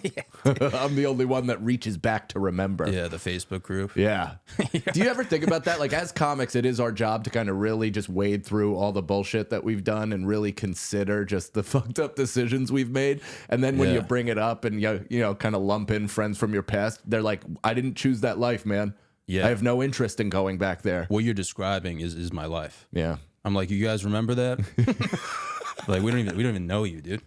S3: I'm the only one that reaches back to remember.
S1: Yeah, the Facebook group.
S3: Yeah. Do you ever think about that? Like, as comics, it is our job to kind of really just wade through all the bullshit that we've done and really consider just the fucked up decisions we've made. And then when you bring it up and you know, kind of lump in friends from your past, they're like, I didn't choose that life, man. Yeah. I have no interest in going back there.
S1: What you're describing is my life.
S3: Yeah.
S1: I'm like, you guys remember that? Like, we don't even know you, dude.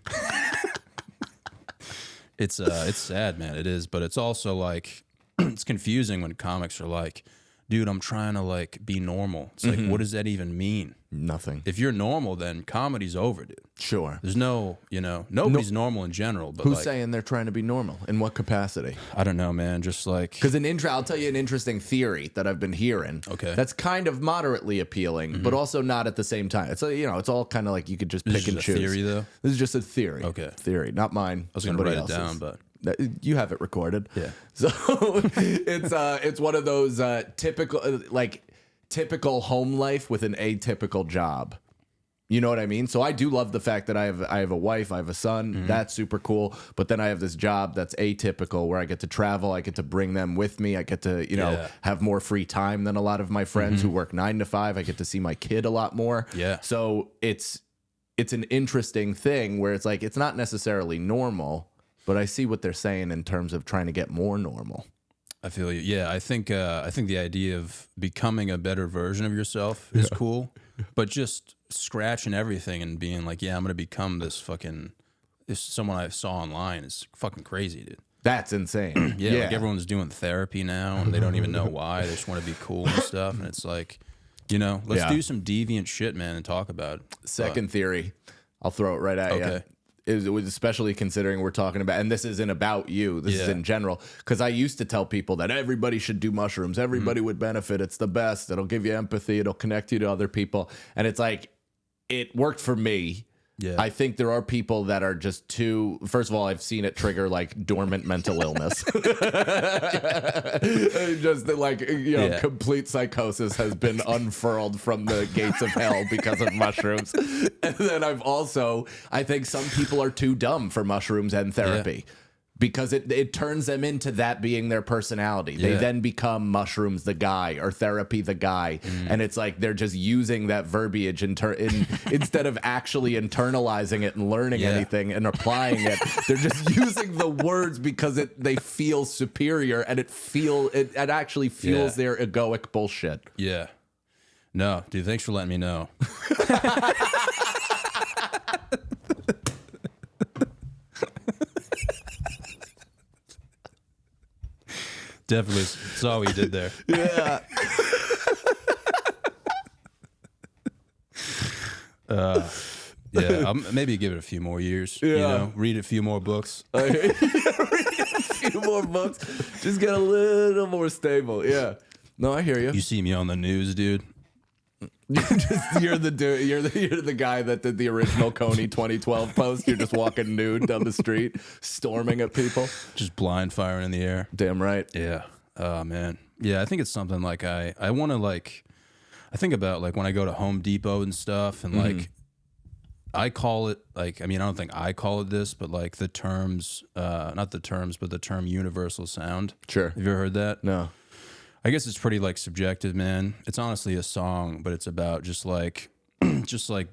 S1: It's sad, man. It is, but it's also like it's confusing when comics are like, dude, I'm trying to like be normal. It's like, what does that even mean?
S3: Nothing.
S1: If you're normal, then comedy's over, dude.
S3: Sure.
S1: There's no, nobody's normal in general. But
S3: who's saying they're trying to be normal? In what capacity?
S1: I don't know, man. Just like,
S3: because I'll tell you an interesting theory that I've been hearing.
S1: Okay.
S3: That's kind of moderately appealing, but also not at the same time. It's it's all kind of like you could just pick and choose.
S1: Theory, though.
S3: This is just a theory.
S1: Okay.
S3: Theory, not mine.
S1: I was going to write it down, but.
S3: You have it recorded.
S1: Yeah.
S3: So it's one of those typical home life with an atypical job. You know what I mean? So I do love the fact that I have a wife, I have a son. That's super cool. But then I have this job that's atypical where I get to travel, I get to bring them with me, I get to have more free time than a lot of my friends who work 9 to 5. I get to see my kid a lot more.
S1: Yeah.
S3: So it's an interesting thing where it's like it's not necessarily normal. But I see what they're saying in terms of trying to get more normal.
S1: I feel you. Yeah, I think the idea of becoming a better version of yourself is cool, but just scratching everything and being like, yeah, I'm gonna become this someone I saw online is fucking crazy, dude.
S3: That's insane.
S1: Yeah, like everyone's doing therapy now, and they don't even know why. They just want to be cool and stuff, and it's like, let's do some deviant shit, man, and talk about it.
S3: Second theory, I'll throw it right at you. It was especially considering we're talking about, and this isn't about you, this is in general, because I used to tell people that everybody should do mushrooms, everybody would benefit, it's the best, it'll give you empathy, it'll connect you to other people, and it's like, it worked for me. Yeah. I think there are people that are just too, first of all, I've seen it trigger like dormant mental illness. Just like, complete psychosis has been unfurled from the gates of hell because of mushrooms. And then I think some people are too dumb for mushrooms and therapy. Because it turns them into that being their personality. They then become mushrooms the guy or therapy the guy. And it's like they're just using that verbiage instead of actually internalizing it and learning anything and applying it. They're just using the words because they feel superior and it actually feels their egoic bullshit.
S1: Yeah. No, dude, thanks for letting me know. Definitely saw what you did there.
S3: Yeah.
S1: I'll maybe give it a few more years. Read a few more books.
S3: Read a few more books. Just get a little more stable. Yeah. No, I hear you.
S1: You see me on the news, dude.
S3: You're the dude. You're the guy that did the original Coney 2012 post. You're just walking nude down the street, storming at people,
S1: just blind firing in the air.
S3: Damn right.
S1: Yeah. Oh man. Yeah, I think it's something like I want to like. I think about like when I go to Home Depot and stuff, and like I call it like I don't think I call it this, but like the terms, not the terms, but the term universal sound.
S3: Sure.
S1: Have you ever heard that?
S3: No.
S1: I guess it's pretty like subjective, man. It's honestly a song, but it's about just like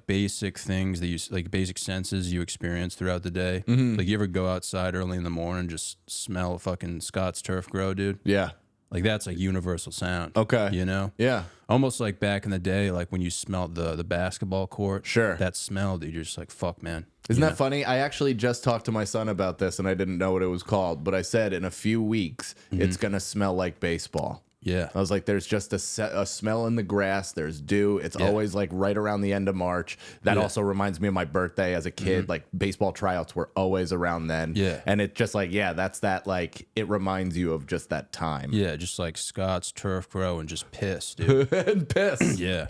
S1: basic things that you like basic senses you experience throughout the day. Like you ever go outside early in the morning and just smell fucking Scott's turf grow, dude?
S3: Yeah.
S1: Like that's like universal sound.
S3: Okay.
S1: You know?
S3: Yeah.
S1: Almost like back in the day, like when you smelled the basketball court.
S3: Sure.
S1: That smell, dude, you're just like, fuck, man.
S3: Isn't that funny? I actually just talked to my son about this and I didn't know what it was called, but I said in a few weeks, it's going to smell like baseball.
S1: Yeah.
S3: I was like, there's just a smell in the grass. There's dew. It's always like right around the end of March. That also reminds me of my birthday as a kid. Like baseball tryouts were always around then.
S1: Yeah.
S3: And it's just like, that's that like, it reminds you of just that time.
S1: Yeah, just like Scott's turf grow and just piss, dude.
S3: And piss.
S1: Yeah.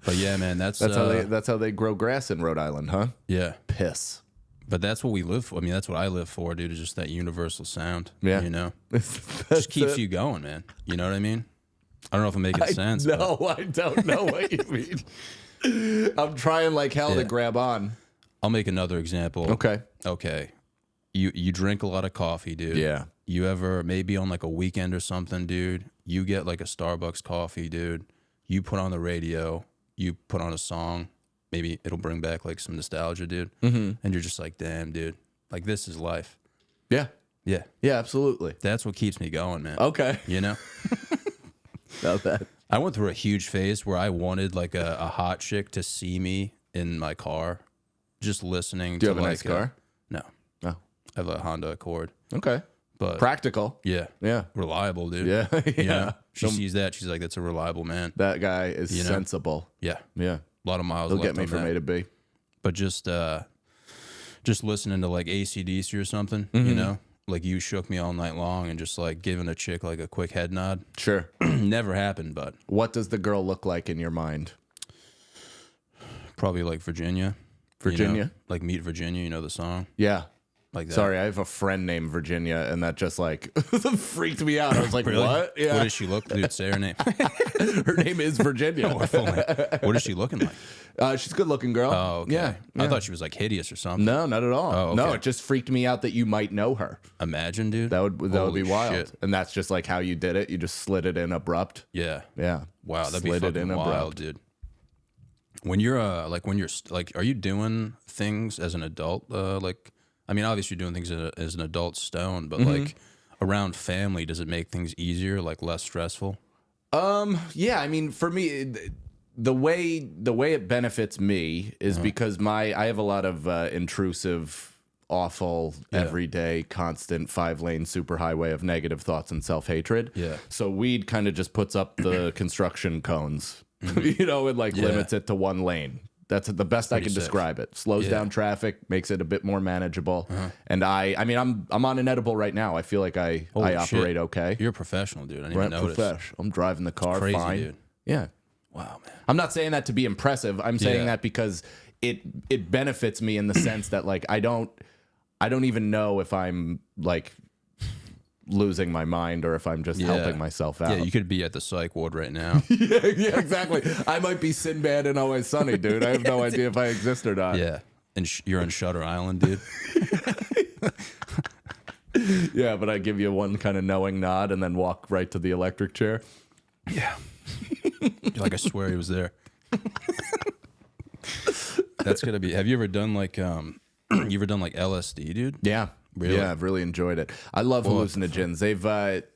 S1: But yeah, man, that's
S3: how they grow grass in Rhode Island, huh?
S1: Yeah.
S3: Piss.
S1: But that's what we live for. That's what I live for, dude, is just that universal sound.
S3: Yeah.
S1: You know? Just keeps you going, man. You know what I mean? I don't know if I'm making sense.
S3: No, I don't know what you mean. I'm trying like hell to grab on.
S1: I'll make another example. Okay. You drink a lot of coffee, dude.
S3: Yeah.
S1: You ever, maybe on like a weekend or something, dude, you get like a Starbucks coffee, dude. You put on the radio, you put on a song. Maybe it'll bring back like some nostalgia, dude. And you're just like, damn, dude, like this is life.
S3: Yeah.
S1: Yeah.
S3: Yeah, absolutely.
S1: That's what keeps me going, man.
S3: Okay.
S1: You know?
S3: About that.
S1: I went through a huge phase where I wanted like a hot chick to see me in my car, just listening.
S3: Do you
S1: to
S3: have a nice car?
S1: No.
S3: Oh.
S1: I have a Honda Accord.
S3: Okay.
S1: But
S3: practical.
S1: Yeah.
S3: Yeah.
S1: Reliable, dude.
S3: Yeah.
S1: You know? She sees that. She's like, that's a reliable man.
S3: That guy is sensible.
S1: Yeah.
S3: Yeah.
S1: A lot of miles
S3: He'll
S1: left
S3: get me from A to B.
S1: But just listening to like AC/DC or something, you know? Like you shook me all night long and just like giving a chick like a quick head nod.
S3: Sure.
S1: Never happened, but.
S3: What does the girl look like in your mind?
S1: Probably like Virginia.
S3: Virginia?
S1: You know? Like Meet Virginia, you know the song?
S3: Yeah.
S1: Like that.
S3: Sorry, I have a friend named Virginia, and that just like freaked me out. I was like,
S1: Really?
S3: what? Yeah.
S1: What does she look? Dude, say her name.
S3: Her name is Virginia.
S1: What is she looking like?
S3: She's a good looking girl.
S1: Oh, okay.
S3: Yeah.
S1: I thought she was like hideous or something.
S3: No, not at all.
S1: Oh, okay.
S3: No, it just freaked me out that you might know her.
S1: Imagine, dude.
S3: That would
S1: Holy
S3: be wild.
S1: shit.
S3: And that's just like how you did it. You just slid it in abrupt.
S1: Yeah.
S3: Yeah.
S1: Wow, that'd be
S3: Slid it
S1: fucking
S3: in
S1: wild,
S3: abrupt.
S1: dude. When you're are you doing things as an adult? Obviously you're doing things as an adult stone, but like around family, does it make things easier, like less stressful?
S3: Yeah, for me, the way it benefits me is because I have a lot of intrusive, awful, everyday, constant 5-lane superhighway of negative thoughts and self-hatred.
S1: Yeah.
S3: So weed kind of just puts up the construction cones, and like limits it to one lane. That's the best I can describe it. Slows down traffic, makes it a bit more manageable. And I'm on an edible right now. I feel like I operate okay.
S1: You're a professional, dude. I didn't even notice.
S3: I'm driving the car
S1: Crazy,
S3: fine.
S1: dude.
S3: Yeah.
S1: Wow, man.
S3: I'm not saying that to be impressive. I'm saying that because it benefits me in the sense that like I don't even know if I'm like losing my mind or if I'm just helping myself out.
S1: Yeah, you could be at the psych ward right now.
S3: yeah, exactly. I might be Sinbad in Always Sunny, dude. I have no idea if I exist or not.
S1: Yeah, and you're on Shutter Island, dude.
S3: Yeah, but I give you one kind of knowing nod and then walk right to the electric chair.
S1: Yeah. You're like, I swear he was there. That's gonna be. Have you ever done like LSD, dude?
S3: Yeah.
S1: Really?
S3: Yeah, I've really enjoyed it. I love hallucinogens.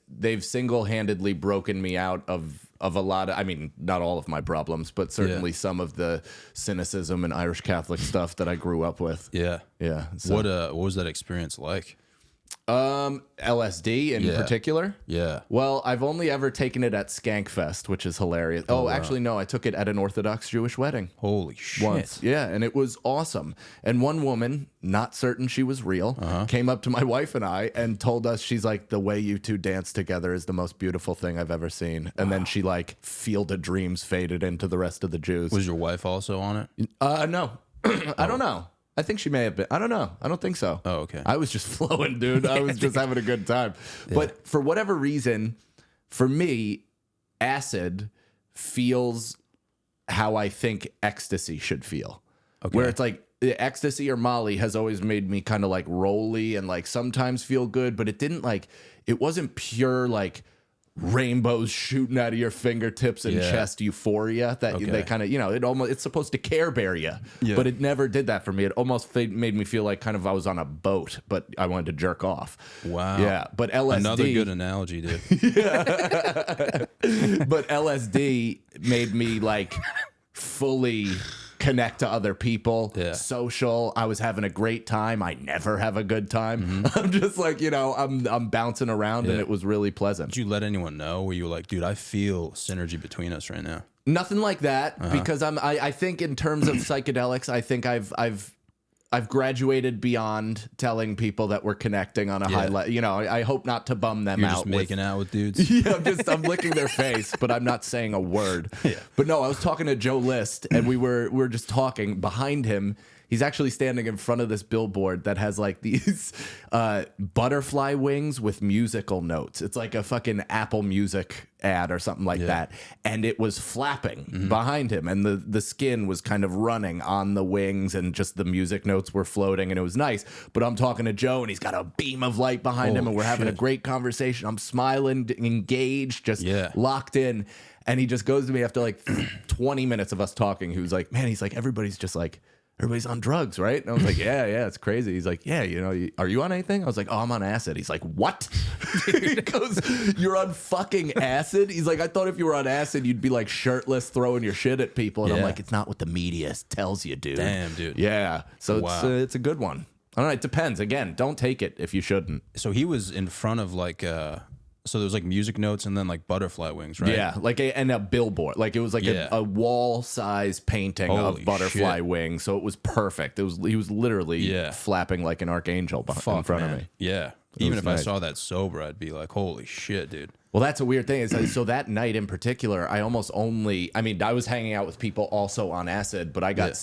S3: They've single-handedly broken me out of a lot of, not all of my problems, but certainly some of the cynicism and Irish Catholic stuff that I grew up with.
S1: Yeah.
S3: Yeah. So.
S1: What was that experience like?
S3: LSD in particular?
S1: Yeah.
S3: Well, I've only ever taken it at Skankfest, which is hilarious. Oh, actually, no, I took it at an Orthodox Jewish wedding.
S1: Holy shit.
S3: Once. Yeah, and it was awesome. And one woman, not certain she was real, came up to my wife and I and told us, she's like, the way you two dance together is the most beautiful thing I've ever seen. And then she like Field of Dreams faded into the rest of the Jews.
S1: Was your wife also on it?
S3: No. I don't know. I think she may have been. I don't know. I don't think so.
S1: Oh, okay.
S3: I was just flowing, dude. I was just having a good time. Yeah. But for whatever reason, for me, acid feels how I think ecstasy should feel. Okay. Where it's like ecstasy or Molly has always made me kind of like rolly and like sometimes feel good, but it didn't like, it wasn't pure like rainbows shooting out of your fingertips and chest euphoria that they kind of, you know, it's supposed to Care Bear you, but it never did that for me. It almost made me feel like kind of I was on a boat, but I wanted to jerk off.
S1: Wow.
S3: Yeah. But LSD.
S1: Another good analogy, dude.
S3: But LSD made me like fully connect to other people, social. I was having a great time. I never have a good time. I'm just like, you know, I'm bouncing around and it was really pleasant.
S1: Did you let anyone know? Were you like, dude, I feel synergy between us right now?
S3: Nothing like that because I think in terms of psychedelics, I think I've graduated beyond telling people that we're connecting on a high level. You know, I hope not to bum them
S1: You're
S3: out.
S1: Just making out with dudes.
S3: Yeah, I'm licking their face, but I'm not saying a word. Yeah. But no, I was talking to Joe List, and we were just talking. Behind him, he's actually standing in front of this billboard that has like these butterfly wings with musical notes. It's like a fucking Apple Music ad or something like that, and it was flapping behind him, and the skin was kind of running on the wings, and just the music notes were floating, and it was nice. But I'm talking to Joe, and he's got a beam of light behind him, and we're having a great conversation. I'm smiling, engaged, just locked in, and he just goes to me after like 20 minutes of us talking. He was like, man, he's like, everybody's on drugs, right? And I was like, yeah, it's crazy. He's like, yeah, you know, are you on anything? I was like, oh, I'm on acid. He's like, what? He goes, you're on fucking acid? He's like, I thought if you were on acid, you'd be like shirtless, throwing your shit at people. And I'm like, it's not what the media tells you, dude.
S1: Damn, dude.
S3: Yeah. So it's a good one. I don't know. It depends. Again, don't take it if you shouldn't.
S1: So he was in front of like so there was like music notes and then like butterfly wings, right?
S3: Yeah, like a billboard. Like it was like a wall-size painting of butterfly wings. So it was perfect. He was literally flapping like an archangel in front of me.
S1: Yeah. Even if I saw that sober, I'd be like, holy shit, dude.
S3: Well, that's a weird thing. So that night in particular, I was hanging out with people also on acid, but I got,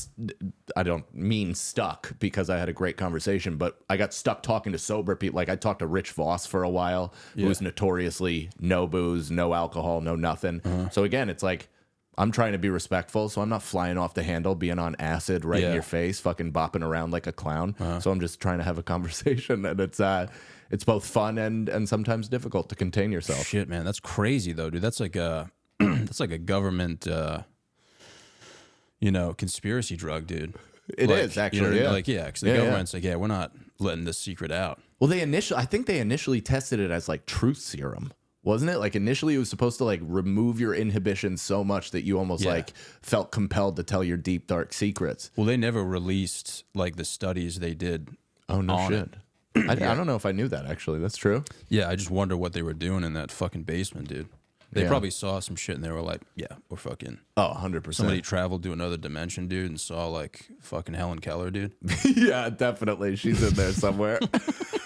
S3: I don't mean stuck because I had a great conversation, but I got stuck talking to sober people. Like I talked to Rich Voss for a while, who was notoriously no booze, no alcohol, no nothing. So again, it's like, I'm trying to be respectful, so I'm not flying off the handle, being on acid right in your face, fucking bopping around like a clown. So I'm just trying to have a conversation, and it's both fun and sometimes difficult to contain yourself.
S1: Shit, man, that's crazy though, dude. That's like a that's like a government, conspiracy drug, dude.
S3: It is actually,
S1: because the government's like, we're not letting this secret out.
S3: Well, I think they initially tested it as like truth serum. Wasn't it? Like initially it was supposed to like remove your inhibitions so much that you almost like felt compelled to tell your deep, dark secrets.
S1: Well, they never released like the studies they did.
S3: Oh, no shit. I don't know if I knew that actually. That's true.
S1: Yeah. I just wonder what they were doing in that fucking basement, dude. They probably saw some shit and they were like, we're fucking.
S3: Oh, 100%.
S1: Somebody traveled to another dimension, dude, and saw like fucking Helen Keller, dude.
S3: Yeah, definitely. She's in there somewhere.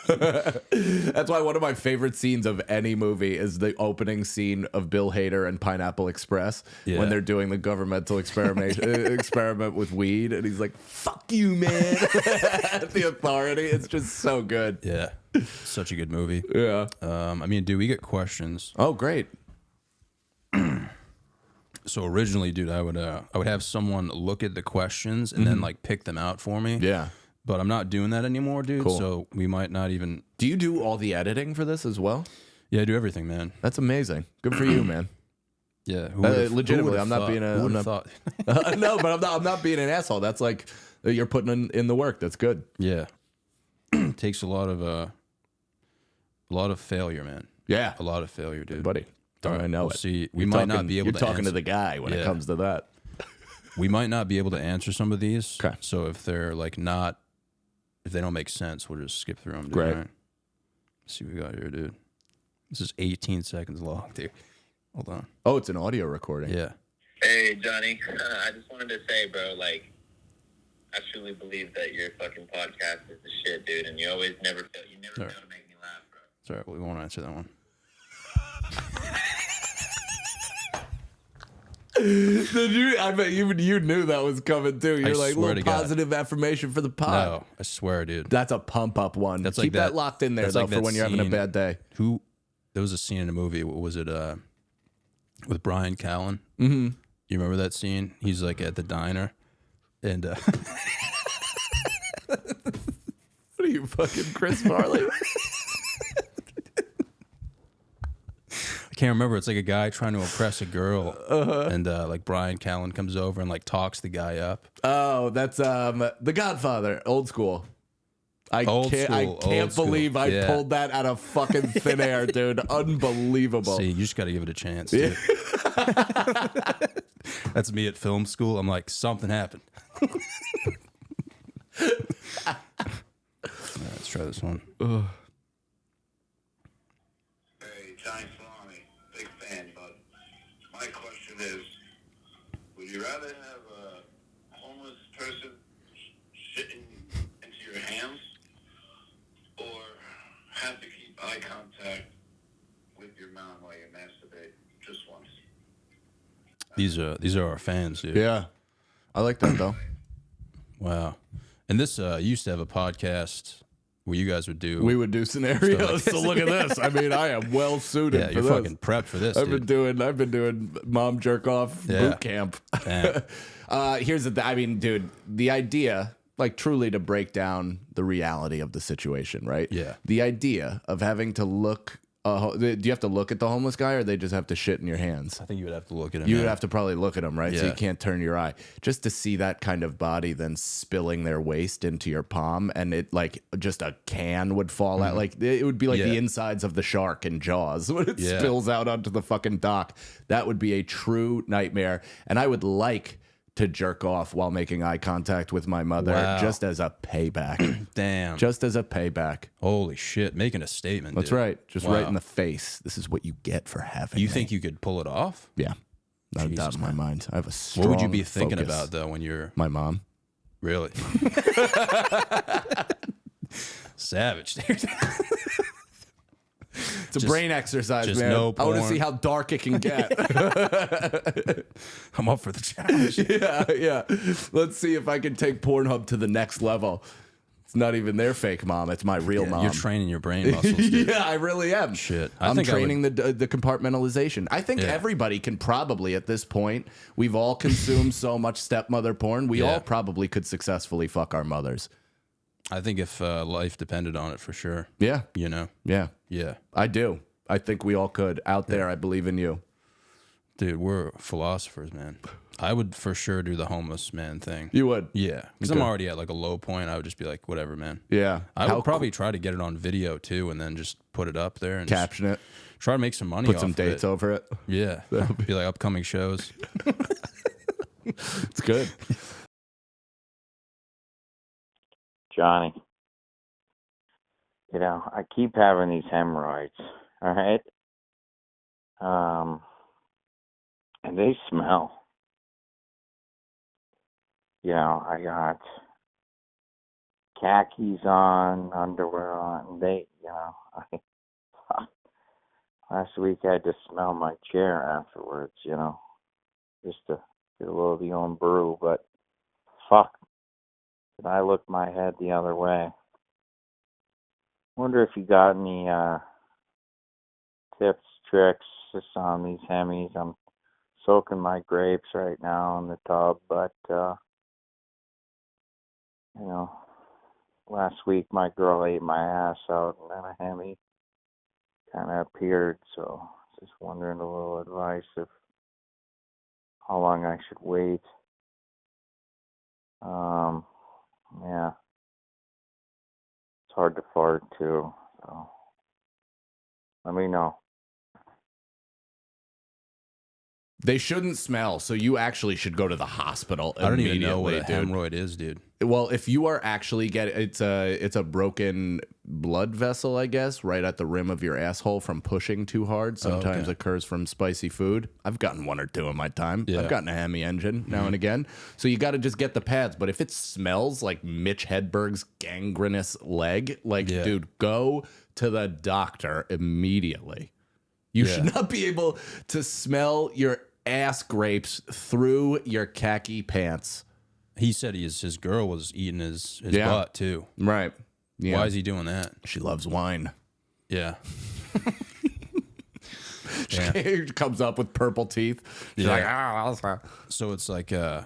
S3: That's why one of my favorite scenes of any movie is the opening scene of Bill Hader and Pineapple Express when they're doing the governmental experiment with weed, and he's like, "Fuck you, man!" The authority. It's just so good.
S1: Yeah, such a good movie.
S3: Yeah.
S1: Dude, we get questions.
S3: Oh, great.
S1: So originally, dude, I would have someone look at the questions and then like pick them out for me.
S3: Yeah.
S1: But I'm not doing that anymore, dude. Cool. So we might not even.
S3: Do you do all the editing for this as well?
S1: Yeah, I do everything, man.
S3: That's amazing. Good for you, man.
S1: Yeah.
S3: Legitimately, I'm not being
S1: no,
S3: but I'm not being an asshole. That's like you're putting in the work. That's good.
S1: Yeah. Takes a lot of failure, man.
S3: Yeah.
S1: A lot of failure, dude.
S3: Buddy. I know it.
S1: See, we might not be able to.
S3: You're talking to the guy when it comes to that.
S1: We might not be able to answer some of these.
S3: Okay.
S1: So if they're like not, if they don't make sense, we'll just skip through them.
S3: Great.
S1: Right? Let's see what we got here, dude. This is 18 seconds long, dude. Hold on.
S3: Oh, it's an audio recording.
S1: Yeah.
S4: Hey, Johnny. I just wanted to say, bro, like, I truly believe that your fucking podcast is the shit, dude, and you never fail to make me laugh, bro.
S1: Sorry, we won't answer that one.
S3: I bet even you knew that was coming too. You're like, little positive affirmation for the pod.
S1: No, I swear, dude.
S3: That's a pump up one.
S1: That's
S3: Keep that locked in there though, for when you're having a bad day.
S1: There was a scene in a movie. What was it? With Brian Callen.
S3: Mm-hmm.
S1: You remember that scene? He's like at the diner, and
S3: what are you, fucking Chris Farley?
S1: I can't remember. It's like a guy trying to impress a girl, and like Brian Callen comes over and like talks the guy up.
S3: Oh, that's The Godfather, old school. I can't believe I pulled that out of fucking thin air, dude. Unbelievable.
S1: See, you just got to give it a chance, dude. That's me at film school. I'm like, something happened. All right, let's try this one.
S5: Hey, Johnny Salami, big fan, but my question is, would you rather have a homeless person shitting into your hands or have to keep eye contact with your mom while you masturbate just once?
S1: These are our fans, dude.
S3: Yeah. I like that though.
S1: Wow. And this used to have a podcast where you guys would do.
S3: We would do scenarios.
S1: Like
S3: so look at this. I mean, I am well suited.
S1: Yeah,
S3: for
S1: you're
S3: this.
S1: fucking prepped for this.
S3: I've been doing mom jerk off boot camp. Here's the. I mean, dude, the idea, like, truly to break down the reality of the situation, right?
S1: Yeah.
S3: The idea of having to look. Do you have to look at the homeless guy, or they just have to shit in your hands?
S1: I think you would have to look at him.
S3: You would have to probably look at him, right? So
S1: Yeah.
S3: you can't turn your eye. Just to see that kind of body then spilling their waste into your palm, and it like just a can would fall out. Like it would be like the insides of the shark in Jaws when it spills out onto the fucking dock. That would be a true nightmare. And I would like to jerk off while making eye contact with my mother, just as a payback.
S1: Damn.
S3: Just as a payback.
S1: Holy shit. Making a statement.
S3: That's
S1: dude.
S3: right. Just right in the face. This is what you get for having
S1: You
S3: me.
S1: think you could pull it off?
S3: Yeah. No
S1: Jesus,
S3: doubt in my mind. I have a strong
S1: What would you be thinking
S3: focus.
S1: about though when you're
S3: My mom.
S1: really savage, dude?
S3: It's a brain exercise,
S1: just
S3: man.
S1: no
S3: I want to
S1: porn.
S3: see how dark it can get.
S1: I'm up for the challenge.
S3: yeah. Let's see if I can take Pornhub to the next level. It's not even their fake mom. It's my real mom.
S1: You're training your brain muscles, dude.
S3: Yeah, I really am.
S1: Shit.
S3: I'm training the compartmentalization. I think everybody can probably, at this point, we've all consumed so much stepmother porn. We all probably could successfully fuck our mothers.
S1: I think if life depended on it, for sure.
S3: Yeah.
S1: You know?
S3: Yeah.
S1: Yeah.
S3: I do. I think we all could. Out there, I believe in you.
S1: Dude, we're philosophers, man. I would for sure do the homeless man thing.
S3: You would?
S1: Yeah. Because I'm already at like a low point. I would just be like, whatever, man.
S3: Yeah.
S1: I would probably try to get it on video too and then just put it up there and
S3: caption it.
S1: Try to make some money
S3: Put
S1: off
S3: some
S1: of
S3: dates
S1: it.
S3: over it.
S1: Yeah. Be like upcoming shows.
S3: It's good.
S6: Johnny, you know, I keep having these hemorrhoids, all right? And they smell. You know, I got khakis on, underwear on, and they, you know, last week I had to smell my chair afterwards, you know, just to get a little of the own brew, but fuck, did I look my head the other way. Wonder if you got any tips, tricks just on these hemis. I'm soaking my grapes right now in the tub, but you know, last week my girl ate my ass out and then a hemi kind of appeared, so just wondering a little advice of how long I should wait. Yeah. It's hard to fart too, so let me know.
S3: They shouldn't smell, so you actually should go to the hospital
S1: I don't
S3: immediately,
S1: even know what a
S3: dude.
S1: hemorrhoid is, dude.
S3: Well, if you are actually getting, it's a broken blood vessel, I guess, right at the rim of your asshole from pushing too hard. Sometimes occurs from spicy food. I've gotten one or two in my time.
S1: Yeah.
S3: I've gotten a Hemi engine now and again. So you got to just get the pads. But if it smells like Mitch Hedberg's gangrenous leg, like, dude, go to the doctor immediately. You should not be able to smell your ass grapes through your khaki pants.
S1: He said his girl was eating his butt too.
S3: Right. Yeah.
S1: Why is he doing that?
S3: She loves wine.
S1: Yeah.
S3: She comes up with purple teeth. She's like,
S1: So it's like the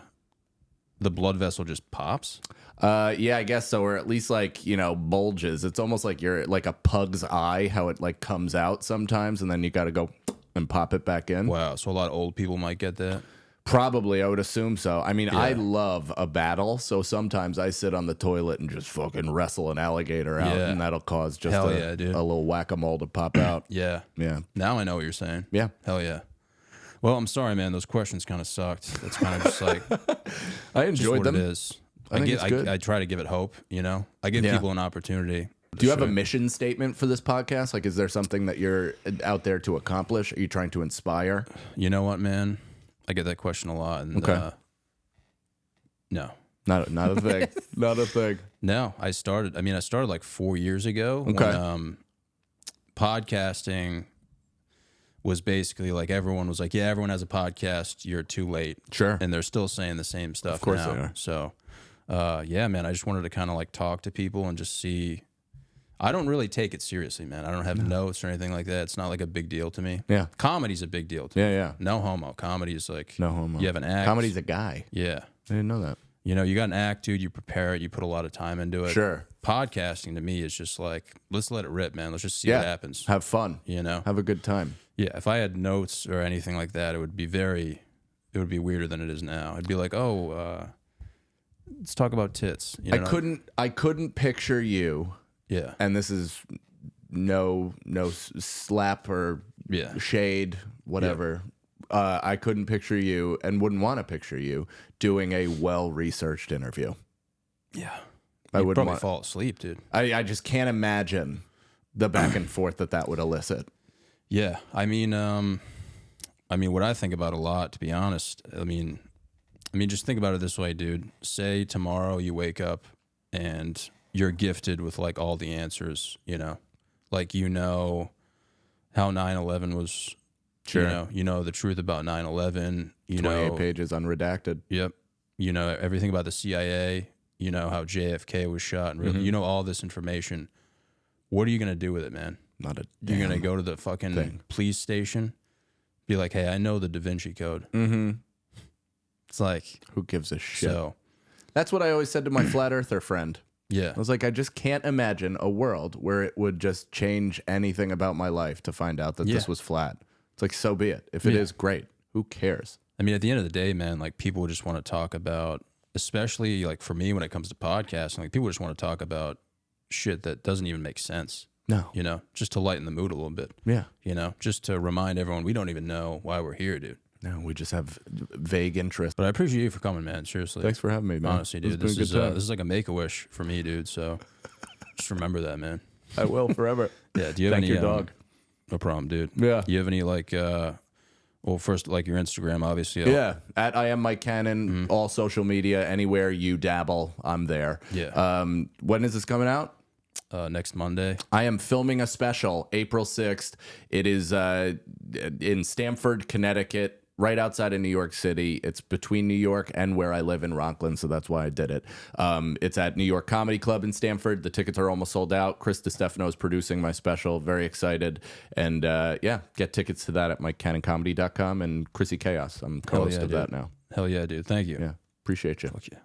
S1: blood vessel just pops?
S3: yeah, I guess so. Or at least like, bulges. It's almost like you're like a pug's eye, how it like comes out sometimes. And then you got to go and pop it back in.
S1: Wow. So a lot of old people might get that.
S3: Probably, I would assume so. I mean, I love a battle, so sometimes I sit on the toilet and just fucking wrestle an alligator out, and that'll cause just a little whack-a-mole to pop out.
S1: Yeah.
S3: Yeah.
S1: Now I know what you're saying.
S3: Yeah.
S1: Hell yeah. Well, I'm sorry, man. Those questions kind of sucked. That's kind of just like
S3: I enjoyed them.
S1: It is.
S3: I think it's good.
S1: I try to give it hope. I give people an opportunity.
S3: Do you have a mission statement for this podcast? Like, is there something that you're out there to accomplish? Are you trying to inspire?
S1: You know what, man? I get that question a lot. And, no.
S3: Not a thing. Not a thing.
S1: No, I started like 4 years ago.
S3: Okay.
S1: When, podcasting was basically like everyone was like, yeah, everyone has a podcast. You're too late.
S3: Sure.
S1: And they're still saying the same stuff.
S3: Of course
S1: now.
S3: they are.
S1: So, yeah, man, I just wanted to kind of like talk to people and just see. I don't really take it seriously, man. I don't have notes or anything like that. It's not like a big deal to me.
S3: Yeah.
S1: Comedy's a big deal to me.
S3: Yeah.
S1: No homo. Comedy is like,
S3: No homo.
S1: you have an act.
S3: Comedy's a guy.
S1: Yeah.
S3: I didn't know that.
S1: You got an act, dude. You prepare it. You put a lot of time into it.
S3: Sure.
S1: Podcasting to me is just like, let's let it rip, man. Let's just see what happens.
S3: Have fun. Have a good time.
S1: Yeah. If I had notes or anything like that, it would be weirder than it is now. It'd be like, let's talk about tits.
S3: I couldn't picture you.
S1: Yeah.
S3: And this is no slap or shade, whatever. Yeah. I couldn't picture you and wouldn't want to picture you doing a well-researched interview.
S1: Yeah.
S3: I would
S1: probably fall asleep, dude.
S3: I just can't imagine the back and forth that would elicit.
S1: Yeah. I mean, what I think about a lot, to be honest, I mean, just think about it this way, dude. Say tomorrow you wake up and you're gifted with like all the answers, like, how 9/11 was,
S3: sure.
S1: You know the truth about 9/11,
S3: 28 pages unredacted.
S1: Yep. Everything about the CIA, how JFK was shot and really, all this information. What are you going to do with it, man?
S3: Not a
S1: You're going to go to the fucking police station, be like, hey, I know the Da Vinci Code.
S3: Mm-hmm.
S1: It's like,
S3: who gives a shit?
S1: So,
S3: that's what I always said to my flat earther friend.
S1: Yeah.
S3: I was like, I just can't imagine a world where it would just change anything about my life to find out that this was flat. It's like, so be it. If it is, great. Who cares?
S1: I mean, at the end of the day, man, like, people just want to talk about, especially like for me when it comes to podcasting, like, people just want to talk about shit that doesn't even make sense.
S3: No.
S1: Just to lighten the mood a little bit.
S3: Yeah.
S1: Just to remind everyone we don't even know why we're here, dude.
S3: No, we just have vague interest.
S1: But I appreciate you for coming, man. Seriously.
S3: Thanks for having me, man.
S1: Honestly, dude. This is like a make-a-wish for me, dude. So just remember that, man.
S3: I will forever.
S1: Yeah. Do you have
S3: Thank
S1: any
S3: your dog?
S1: No problem, dude.
S3: Yeah.
S1: Do you have any like first, like your Instagram, obviously.
S3: Yeah. At I am Mike Cannon, all social media, anywhere you dabble, I'm there.
S1: Yeah.
S3: When is this coming out?
S1: Next Monday.
S3: I am filming a special April 6th. It is in Stamford, Connecticut, right outside of New York City. It's between New York and where I live in Rockland, so that's why I did it. It's at New York Comedy Club in Stamford. The tickets are almost sold out. Chris DiStefano is producing my special. Very excited. And get tickets to that at MikeCannonComedy.com and Chrissy Chaos. I'm co-host of that now.
S1: Hell yeah, dude. Thank you.
S3: Yeah, appreciate you.
S1: Fuck yeah.